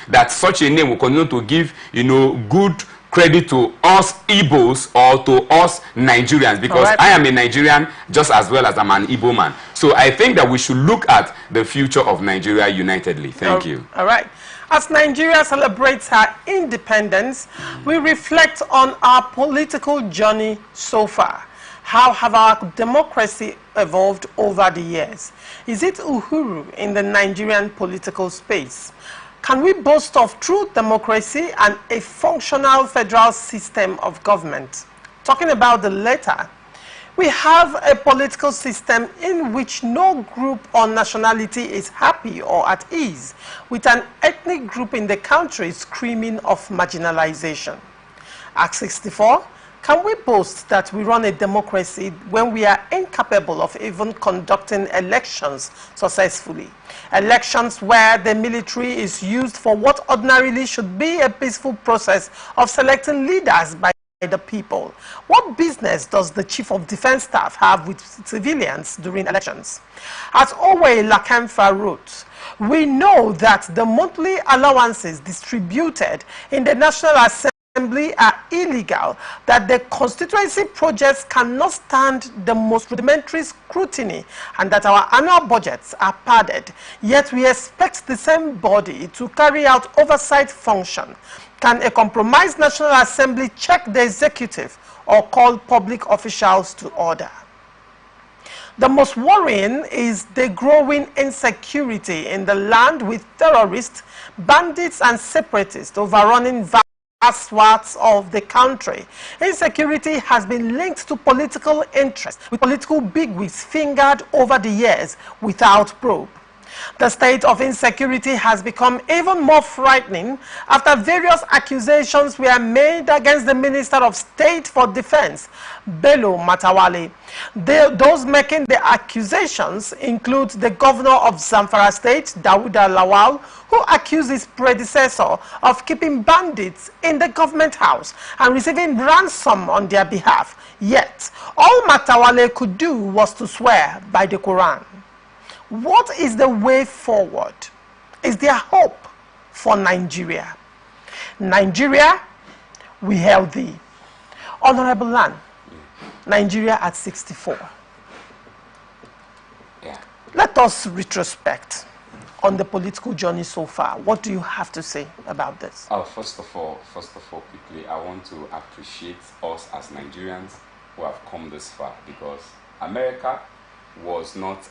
that such a name will continue to give, good credit to us Igbos or to us Nigerians, because I am a Nigerian just as well as I'm an Igbo man. So I think that we should look at the future of Nigeria unitedly. Thank you. All right. As Nigeria celebrates her independence, we reflect on our political journey so far. How have our democracy evolved over the years? Is it Uhuru in the Nigerian political space? Can we boast of true democracy and a functional federal system of government? Talking about the latter, we have a political system in which no group or nationality is happy or at ease, with an ethnic group in the country screaming of marginalization. Act 64, can we boast that we run a democracy when we are incapable of even conducting elections successfully? Elections where the military is used for what ordinarily should be a peaceful process of selecting leaders by the people. What business does the Chief of Defense Staff have with civilians during elections? As Owe Lakemfa wrote, we know that the monthly allowances distributed in the National Assembly are illegal, that the constituency projects cannot stand the most rudimentary scrutiny, and that our annual budgets are padded. Yet we expect the same body to carry out oversight function. Can a compromised National Assembly check the executive or call public officials to order? The most worrying is the growing insecurity in the land, with terrorists, bandits and separatists overrunning vast swaths of the country. Insecurity has been linked to political interest, with political bigwigs fingered over the years without probe. The state of insecurity has become even more frightening after various accusations were made against the Minister of State for Defense, Bello Matawalle. Those making the accusations include the governor of Zamfara State, Dawuda Lawal, who accused his predecessor of keeping bandits in the government house and receiving ransom on their behalf. Yet, all Matawalle could do was to swear by the Quran. What is the way forward? Is there hope for Nigeria? Nigeria, we hail thee. Honorable Land, Nigeria at 64. Yeah. Let us retrospect on the political journey so far. What do you have to say about this? Oh, first of all, quickly, I want to appreciate us as Nigerians who have come this far, because America was not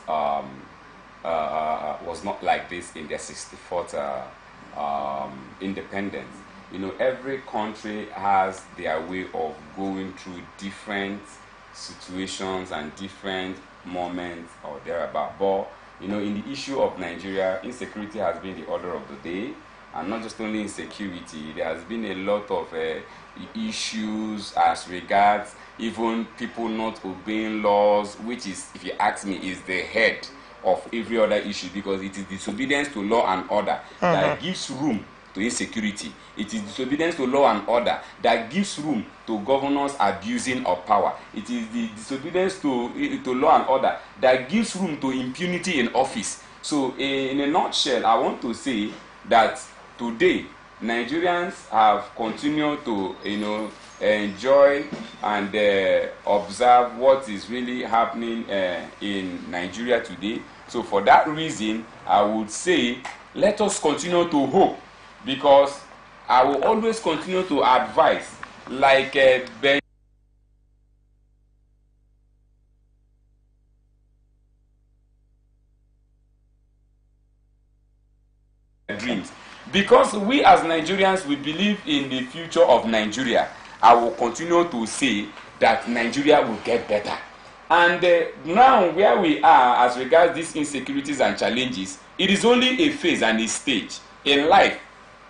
like this in their 64th independence. You know, every country has their way of going through different situations and different moments or thereabout. But, you know, in the issue of Nigeria, insecurity has been the order of the day. And not just only insecurity, there has been a lot of issues as regards even people not obeying laws, which is, if you ask me, is the head of every other issue, because it is disobedience to law and order that gives room to insecurity. It is disobedience to law and order that gives room to governors abusing of power. It is the disobedience to law and order that gives room to impunity in office. So in a nutshell, I want to say that today Nigerians have continued to, you know, enjoy and observe what is really happening in Nigeria today. So for that reason, I would say let us continue to hope, because I will always continue to advise, like Ben dreams. Because we as Nigerians, we believe in the future of Nigeria. I will continue to say that Nigeria will get better. And now where we are as regards these insecurities and challenges, it is only a phase and a stage in life.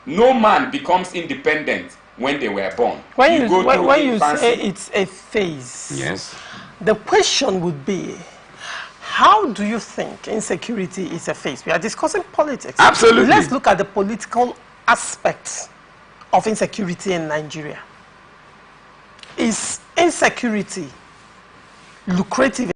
No man becomes independent when they were born. When you say it's a phase, yes, the question would be, how do you think insecurity is a phase? We are discussing politics. Absolutely. Let's look at the political aspects of insecurity in Nigeria. Is insecurity lucrative?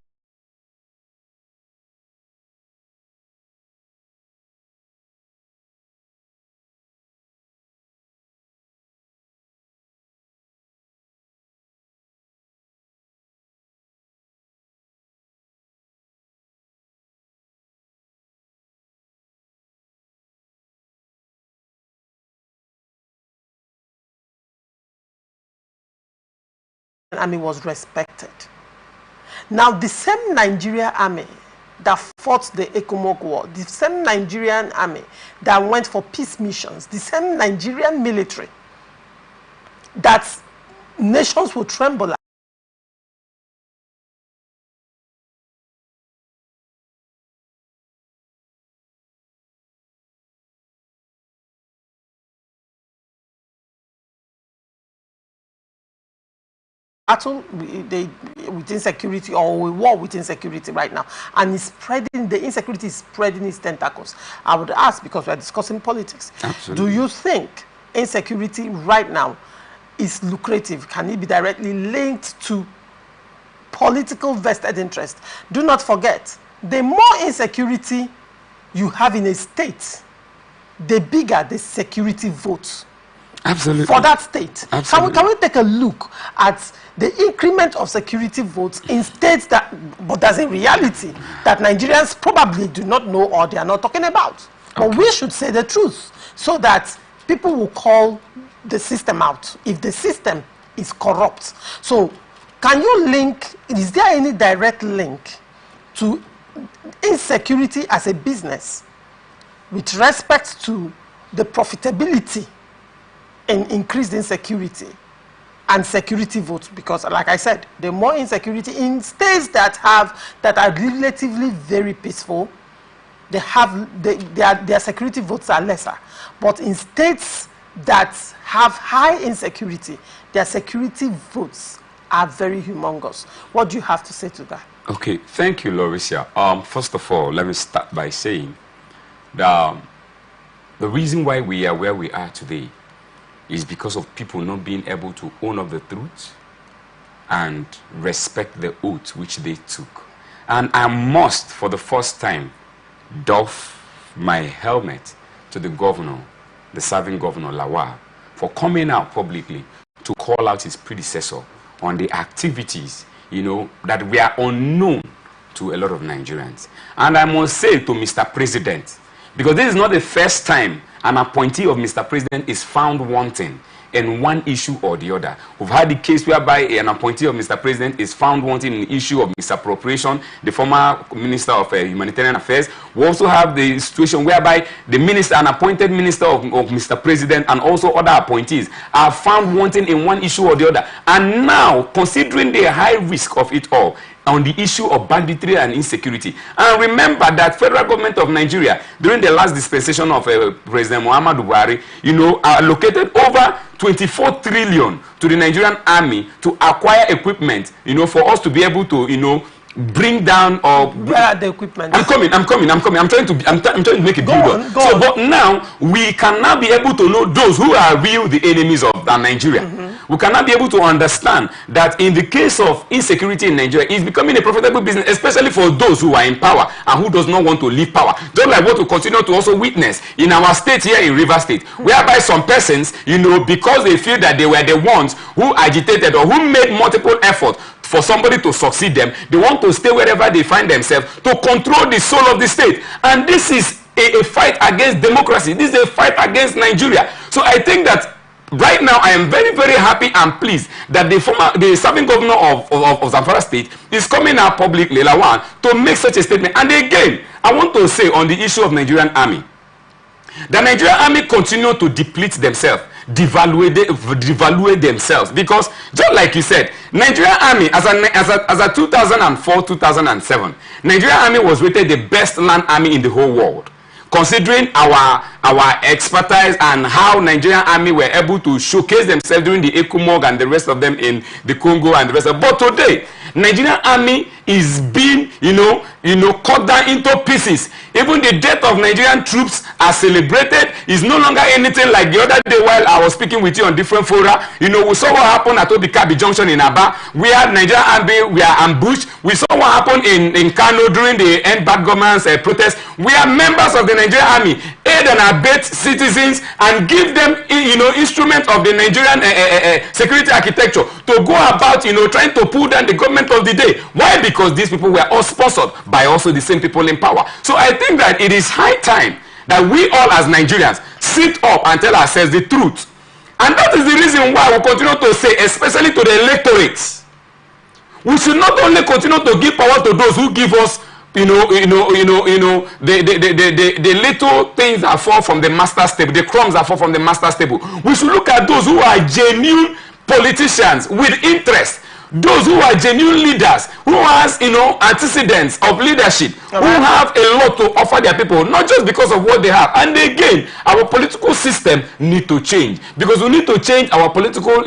Army was respected. Now, the same Nigerian army that fought the Ekumok War, the same Nigerian army that went for peace missions, the same Nigerian military that nations would tremble at, battle with insecurity, or we war with insecurity right now, and it's spreading, the insecurity is spreading its tentacles. I would ask, because we are discussing politics, absolutely, do you think insecurity right now is lucrative? Can it be directly linked to political vested interest? Do not forget, the more insecurity you have in a state, the bigger the security votes. absolutely, For that state. Absolutely. Can we take a look at the increment of security votes in states that, but there's a reality that Nigerians probably do not know or they are not talking about. Okay. But we should say the truth so that people will call the system out if the system is corrupt. So can you link, is there any direct link to insecurity as a business with respect to the profitability in increased insecurity and security votes, because like I said, the more insecurity in states that are relatively very peaceful, their security votes are lesser. But in states that have high insecurity, their security votes are very humongous. What do you have to say to that? Okay, thank you, Lauricia. First of all, let me start by saying that the reason why we are where we are today is because of people not being able to own up the truth and respect the oath which they took. And I must, for the first time, doff my helmet to the governor, the serving governor, Lawal, for coming out publicly to call out his predecessor on the activities, that were unknown to a lot of Nigerians. And I must say to Mr. President, because this is not the first time an appointee of Mr. President is found wanting in one issue or the other. We've had the case whereby an appointee of Mr. President is found wanting in the issue of misappropriation, the former Minister of Humanitarian Affairs. We also have the situation whereby the minister, an appointed minister of Mr. President, and also other appointees are found wanting in one issue or the other. And now, considering the high risk of it all, on the issue of banditry and insecurity. And remember that federal government of Nigeria, during the last dispensation of President Muhammadu Buhari, allocated over 24 trillion to the Nigerian army to acquire equipment, for us to be able to, bring down or where are the equipment? I'm coming. I'm trying to make a build up. So, but now we can now be able to know those who are real the enemies of Nigeria. We cannot be able to understand that in the case of insecurity in Nigeria, it's becoming a profitable business, especially for those who are in power and who does not want to leave power. Just like what we continue to also witness in our state here in River State, whereby some persons, because they feel that they were the ones who agitated or who made multiple efforts for somebody to succeed them, they want to stay wherever they find themselves to control the soul of the state. And this is a fight against democracy. This is a fight against Nigeria. So I think that right now, I am very, very happy and pleased that the serving governor of Zamfara State is coming out publicly, Lawal, to make such a statement. And again, I want to say on the issue of Nigerian army, the Nigerian army continue to deplete themselves, devaluate themselves, because just like you said, Nigerian army as a 2004-2007, Nigerian army was rated the best land army in the whole world. Considering our expertise and how Nigerian army were able to showcase themselves during the ECOMOG and the rest of them in the Congo and the rest of, but today Nigerian army is being cut down into pieces. Even the death of Nigerian troops are celebrated. Is no longer anything like the other day while I was speaking with you on different fora. We saw what happened at Obikabi Junction in Aba. We had Nigerian army, we are ambushed. We saw what happened in Kano during the End Bad Governance protest. We are members of the Nigerian army, aid and abet citizens and give them instruments of the Nigerian security architecture to go about trying to pull down the government of the day. Why? Because these people were all sponsored by also the same people in power. So I think that it is high time that we all as Nigerians sit up and tell ourselves the truth. And that is the reason why we continue to say, especially to the electorates, we should not only continue to give power to those who give us the little things that fall from the master's table, the crumbs that fall from the master's table. We should look at those who are genuine politicians with interest, those who are genuine leaders, who has antecedents of leadership, who have a lot to offer their people, not just because of what they have. And again, our political system need to change, because we need to change our political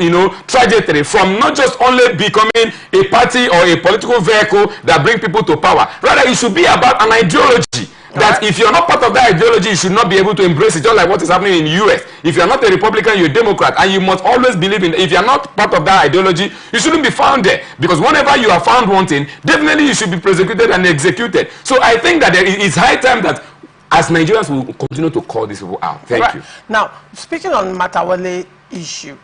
trajectory from not just only becoming a party or a political vehicle that bring people to power. Rather, it should be about an ideology. That if you're not part of that ideology, you should not be able to embrace it, just like what is happening in the US. If you're not a Republican, you're a Democrat, and you must always believe in, if you're not part of that ideology, you shouldn't be found there. Because whenever you are found wanting, definitely you should be prosecuted and executed. So I think that it's high time that as Nigerians will continue to call these people out. Thank you. Now, speaking on Matawale issue,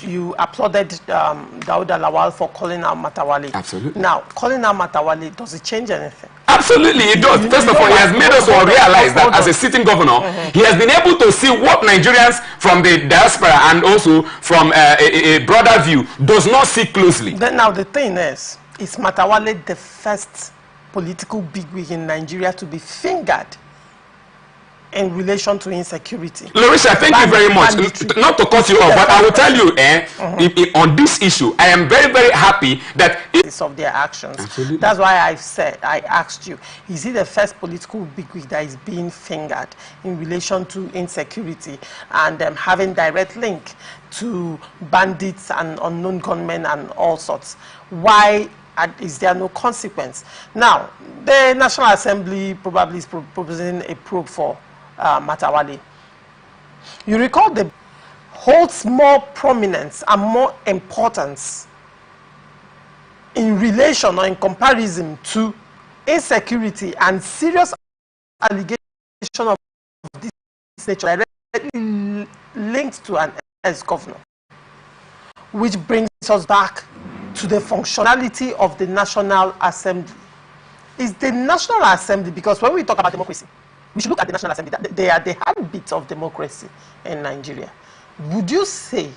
you applauded Dauda Lawal for calling out Matawale. Absolutely. Now, calling out Matawale, does it change anything? Absolutely, it does. First of all, he has made us all realize that as a sitting governor, he has been able to see what Nigerians from the diaspora and also from a broader view does not see closely. Then now the thing is Matawale the first political bigwig in Nigeria to be fingered in relation to insecurity. Larissa, thank you very much. Not to cut you off, but I will tell you, on this issue, I am very, very happy that of their actions. Absolutely. That's why I asked you, is he the first political bigwig that is being fingered in relation to insecurity and having direct link to bandits and unknown gunmen and all sorts? Why is there no consequence? Now, the National Assembly probably is proposing a probe for Matawale. You recall the holds more prominence and more importance in relation or in comparison to insecurity and serious allegation of this nature directly linked to an ex-governor, which brings us back to the functionality of the National Assembly. Is the National Assembly, because when we talk about democracy, we should look at the National Assembly. They are the heartbeat of democracy in Nigeria. Would you say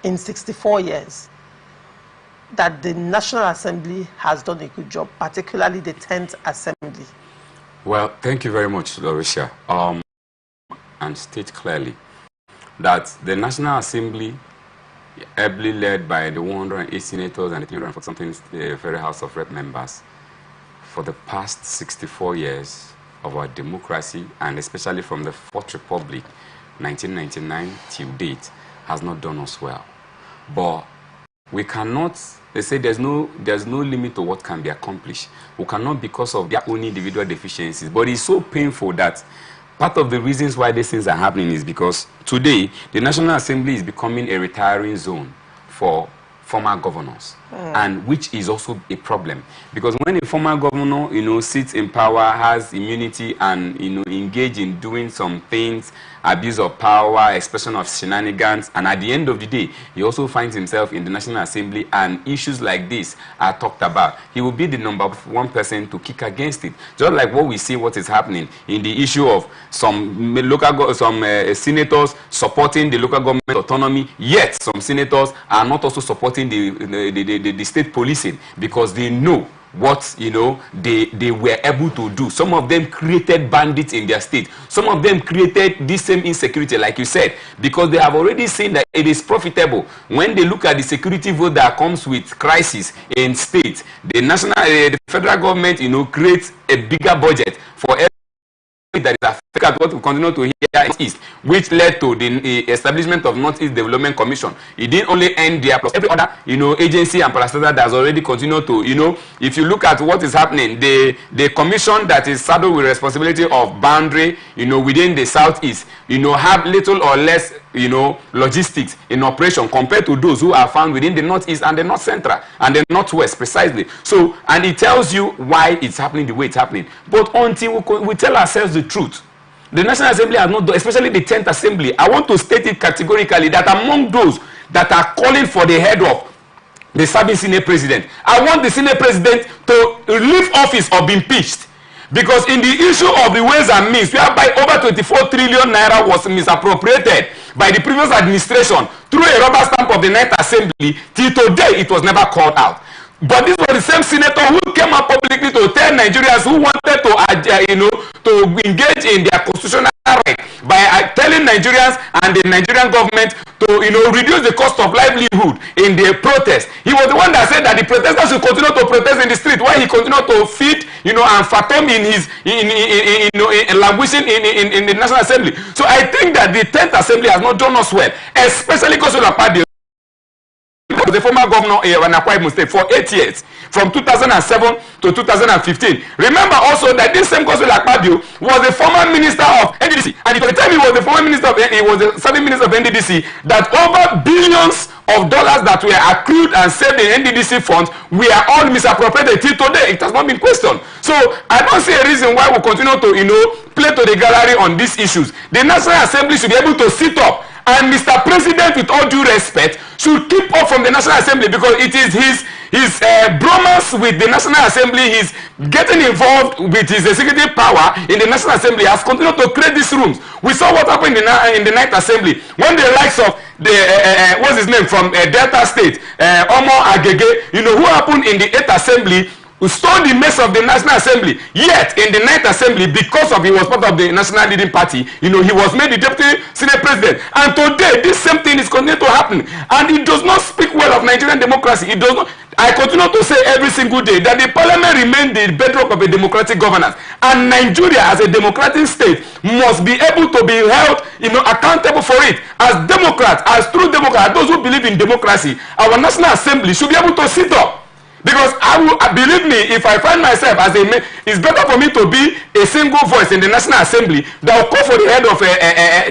in 64 years that the National Assembly has done a good job, particularly the 10th Assembly? Well, thank you very much, Larissa. And state clearly that the National Assembly, ably led by the 108 senators and the 340 something Federal House of Rep members, for the past 64 years of our democracy, and especially from the Fourth Republic, 1999 till date, has not done us well. But we cannot, they say there's no limit to what can be accomplished. We cannot, because of their own individual deficiencies. But it's so painful that part of the reasons why these things are happening is because today the National Assembly is becoming a retiring zone for former governors, and which is also a problem, because when a former governor, sits in power, has immunity, and engage in doing some things, abuse of power, expression of shenanigans, and at the end of the day, he also finds himself in the National Assembly, and issues like this are talked about, he will be the number one person to kick against it. Just like what we see, what is happening in the issue of some senators supporting the local government autonomy, yet some senators are not also supporting the state policing, because they know what they were able to do. Some of them created bandits in their state. Some of them created this same insecurity, like you said, because they have already seen that it is profitable. When they look at the security vote that comes with crisis in states, the federal government creates a bigger budget for that is affected what we continue to hear in East, which led to the establishment of Northeast Development Commission. It didn't only end there, plus every other agency and parastatal that has already continued to if you look at what is happening, the commission that is saddled with responsibility of boundary within the Southeast have little or less logistics in operation compared to those who are found within the Northeast and the North Central and the Northwest precisely. So, and it tells you why it's happening the way it's happening. But until we tell ourselves the truth, the National Assembly has not done, especially the 10th Assembly. I want to state it categorically that among those that are calling for the head of the serving Senate President, I want the Senate President to leave office or be impeached. Because in the issue of the ways and means, whereby over 24 trillion naira was misappropriated by the previous administration through a rubber stamp of the 9th Assembly, till today it was never called out. But this was the same senator who came out publicly to tell Nigerians who wanted to engage in their constitutional right by telling Nigerians and the Nigerian government to reduce the cost of livelihood in the protest. He was the one that said that the protesters should continue to protest in the street while he continued to feed and fathom in his languishing in the National Assembly. So I think that the 10th Assembly has not done us well, especially because of the former governor in Akwa Ibom State for 8 years, from 2007 to 2015. Remember also that this same Godswill Akpabio was the former minister of NDDC, and at the time he was the former minister of serving minister of NDDC, that over billions of dollars that were accrued and saved in NDDC funds were all misappropriated till today. It has not been questioned. So I don't see a reason why we continue to play to the gallery on these issues. The National Assembly should be able to sit up, and Mr. President, with all due respect, should keep off from the National Assembly, because it is his bromance with the National Assembly, his getting involved with his executive power in the National Assembly has continued to create these rooms. We saw what happened in the 9th Assembly when the likes of the what's his name from Delta State, Omo Agege, who happened in the 8th Assembly, stole the mess of the National Assembly. Yet, in the 9th Assembly, because of he was part of the National Leading Party, he was made the Deputy Senate President. And today, this same thing is continuing to happen. And it does not speak well of Nigerian democracy. It does not. I continue to say every single day that the Parliament remains the bedrock of a democratic governance. And Nigeria, as a democratic state, must be able to be held, accountable for it. As Democrats, as true Democrats, those who believe in democracy, our National Assembly should be able to sit up. Because believe me, if I find myself as a man, it's better for me to be a single voice in the National Assembly that will call for the head of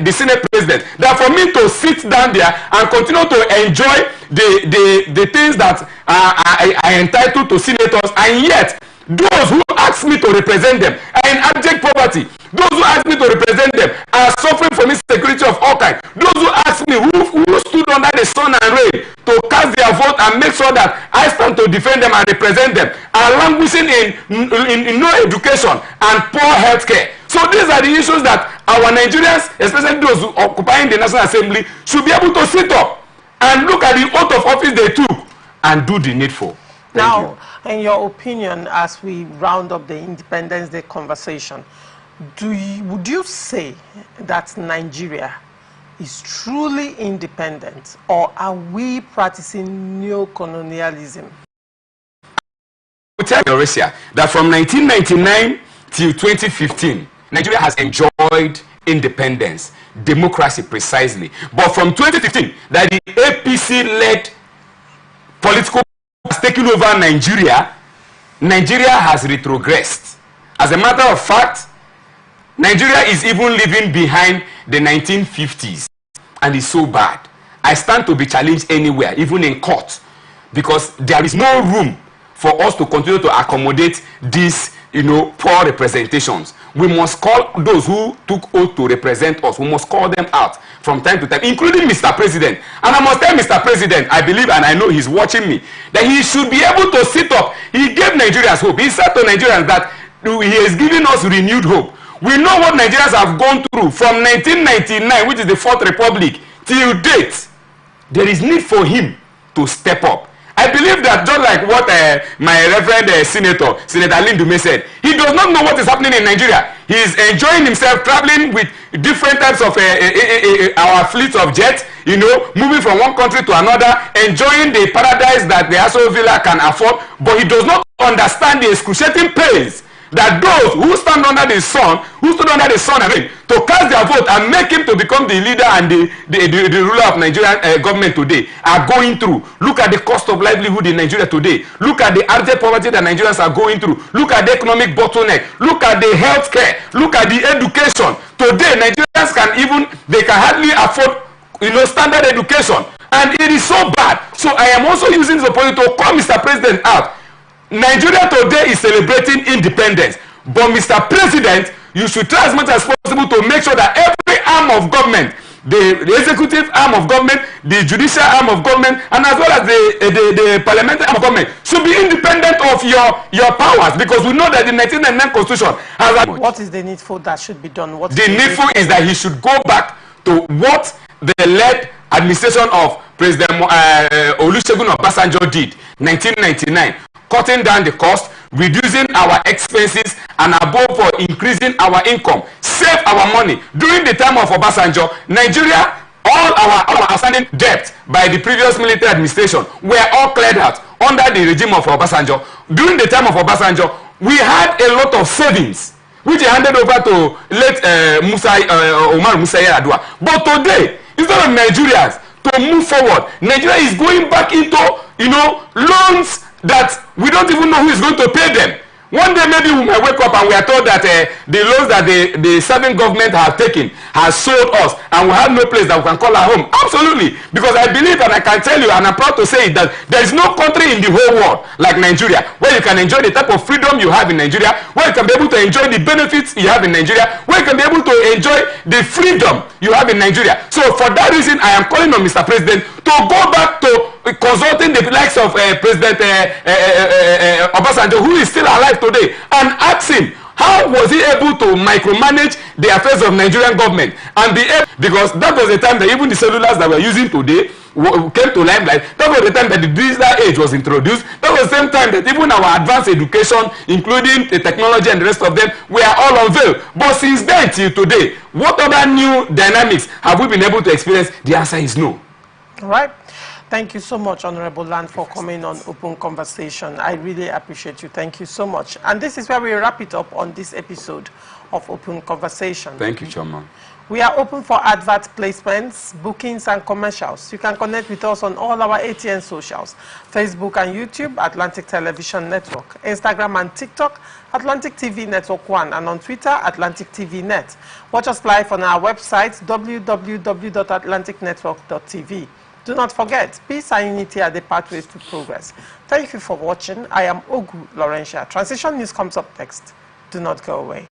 the Senate President, than for me to sit down there and continue to enjoy the things that are entitled to senators, and yet those who ask me to represent them are in abject poverty. Those who ask me to represent them are suffering from insecurity of all kinds. Those who ask me who stood under the sun and rain to cast their vote and make sure that I stand to defend them and represent them are languishing in no education and poor health care. So these are the issues that our Nigerians, especially those who occupying the National Assembly, should be able to sit up and look at the oath of office they took and do the needful. Now, in your opinion, as we round up the Independence Day conversation, would you say that Nigeria is truly independent, or are we practicing neo-colonialism? I will tell you, Russia, that from 1999 till 2015, Nigeria has enjoyed independence, democracy precisely. But from 2015, that the APC-led political has taken over Nigeria, Nigeria has retrogressed. As a matter of fact, Nigeria is even living behind the 1950s, and it's so bad. I stand to be challenged anywhere, even in court, because there is no room for us to continue to accommodate these, poor representations. We must call those who took oath to represent us. We must call them out from time to time, including Mr. President. And I must tell Mr. President, I believe and I know he's watching me, that he should be able to sit up. He gave Nigerians hope. He said to Nigerians that he has given us renewed hope. We know what Nigerians have gone through from 1999, which is the Fourth Republic, till date. There is need for him to step up. I believe that just like what my Reverend Senator Lindume said, he does not know what is happening in Nigeria. He is enjoying himself traveling with different types of our fleets of jets, moving from one country to another, enjoying the paradise that the Aso Villa can afford, but he does not understand the excruciating pains that those who stand under the sun, and rain, to cast their vote and make him to become the leader and the ruler of Nigerian government today are going through. Look at the cost of livelihood in Nigeria today. Look at the abject poverty that Nigerians are going through. Look at the economic bottleneck. Look at the health care. Look at the education. Today, Nigerians can hardly afford, standard education. And it is so bad. So I am also using the opportunity to call Mr. President out. Nigeria today is celebrating independence, but Mr. President, you should try as much as possible to make sure that every arm of government, the executive arm of government, the judicial arm of government, and as well as the parliamentary arm of government should be independent of your powers, because we know that the 1999 Constitution has... What is the needful that should be done? The needful is that he should go back to what the led administration of President Olusegun Obasanjo did, 1999. Cutting down the cost, reducing our expenses, and above all, increasing our income, save our money. During the time of Obasanjo, Nigeria, all our outstanding debt by the previous military administration were all cleared out under the regime of Obasanjo. During the time of Obasanjo, we had a lot of savings, which he handed over to late Omar Musa Yar'Adua. But today, instead of Nigerians to move forward, Nigeria is going back into, loans that we don't even know who is going to pay them. One day maybe we might wake up and we are told that the loans that the serving government have taken has sold us and we have no place that we can call our home. Absolutely. Because I believe and I can tell you, and I'm proud to say it, that there is no country in the whole world like Nigeria where you can enjoy the type of freedom you have in Nigeria, where you can be able to enjoy the benefits you have in Nigeria, where you can be able to enjoy the freedom you have in Nigeria. So for that reason, I am calling on Mr. President to go back to consulting the likes of President Obasanjo, who is still alive today, and ask him How was he able to micromanage the affairs of Nigerian government and be able, because that was the time that even the cellulars that we're using today came to limelight. That was the time that the digital age was introduced. That was the same time that even our advanced education, including the technology and the rest of them, were all unveiled. But since then till today, what other new dynamics have we been able to experience? The answer is no. All right. Thank you so much, Honorable Land, for coming on Open Conversation. I really appreciate you. Thank you so much. And this is where we wrap it up on this episode of Open Conversation. Thank you, Chairman. We are open for advert placements, bookings, and commercials. You can connect with us on all our ATN socials, Facebook and YouTube, Atlantic Television Network, Instagram and TikTok, Atlantic TV Network 1, and on Twitter, Atlantic TV Net. Watch us live on our website, www.atlanticnetwork.tv. Do not forget, peace and unity are the pathways to progress. Thank you for watching. I am Ogu Laurentia. Transition News comes up next. Do not go away.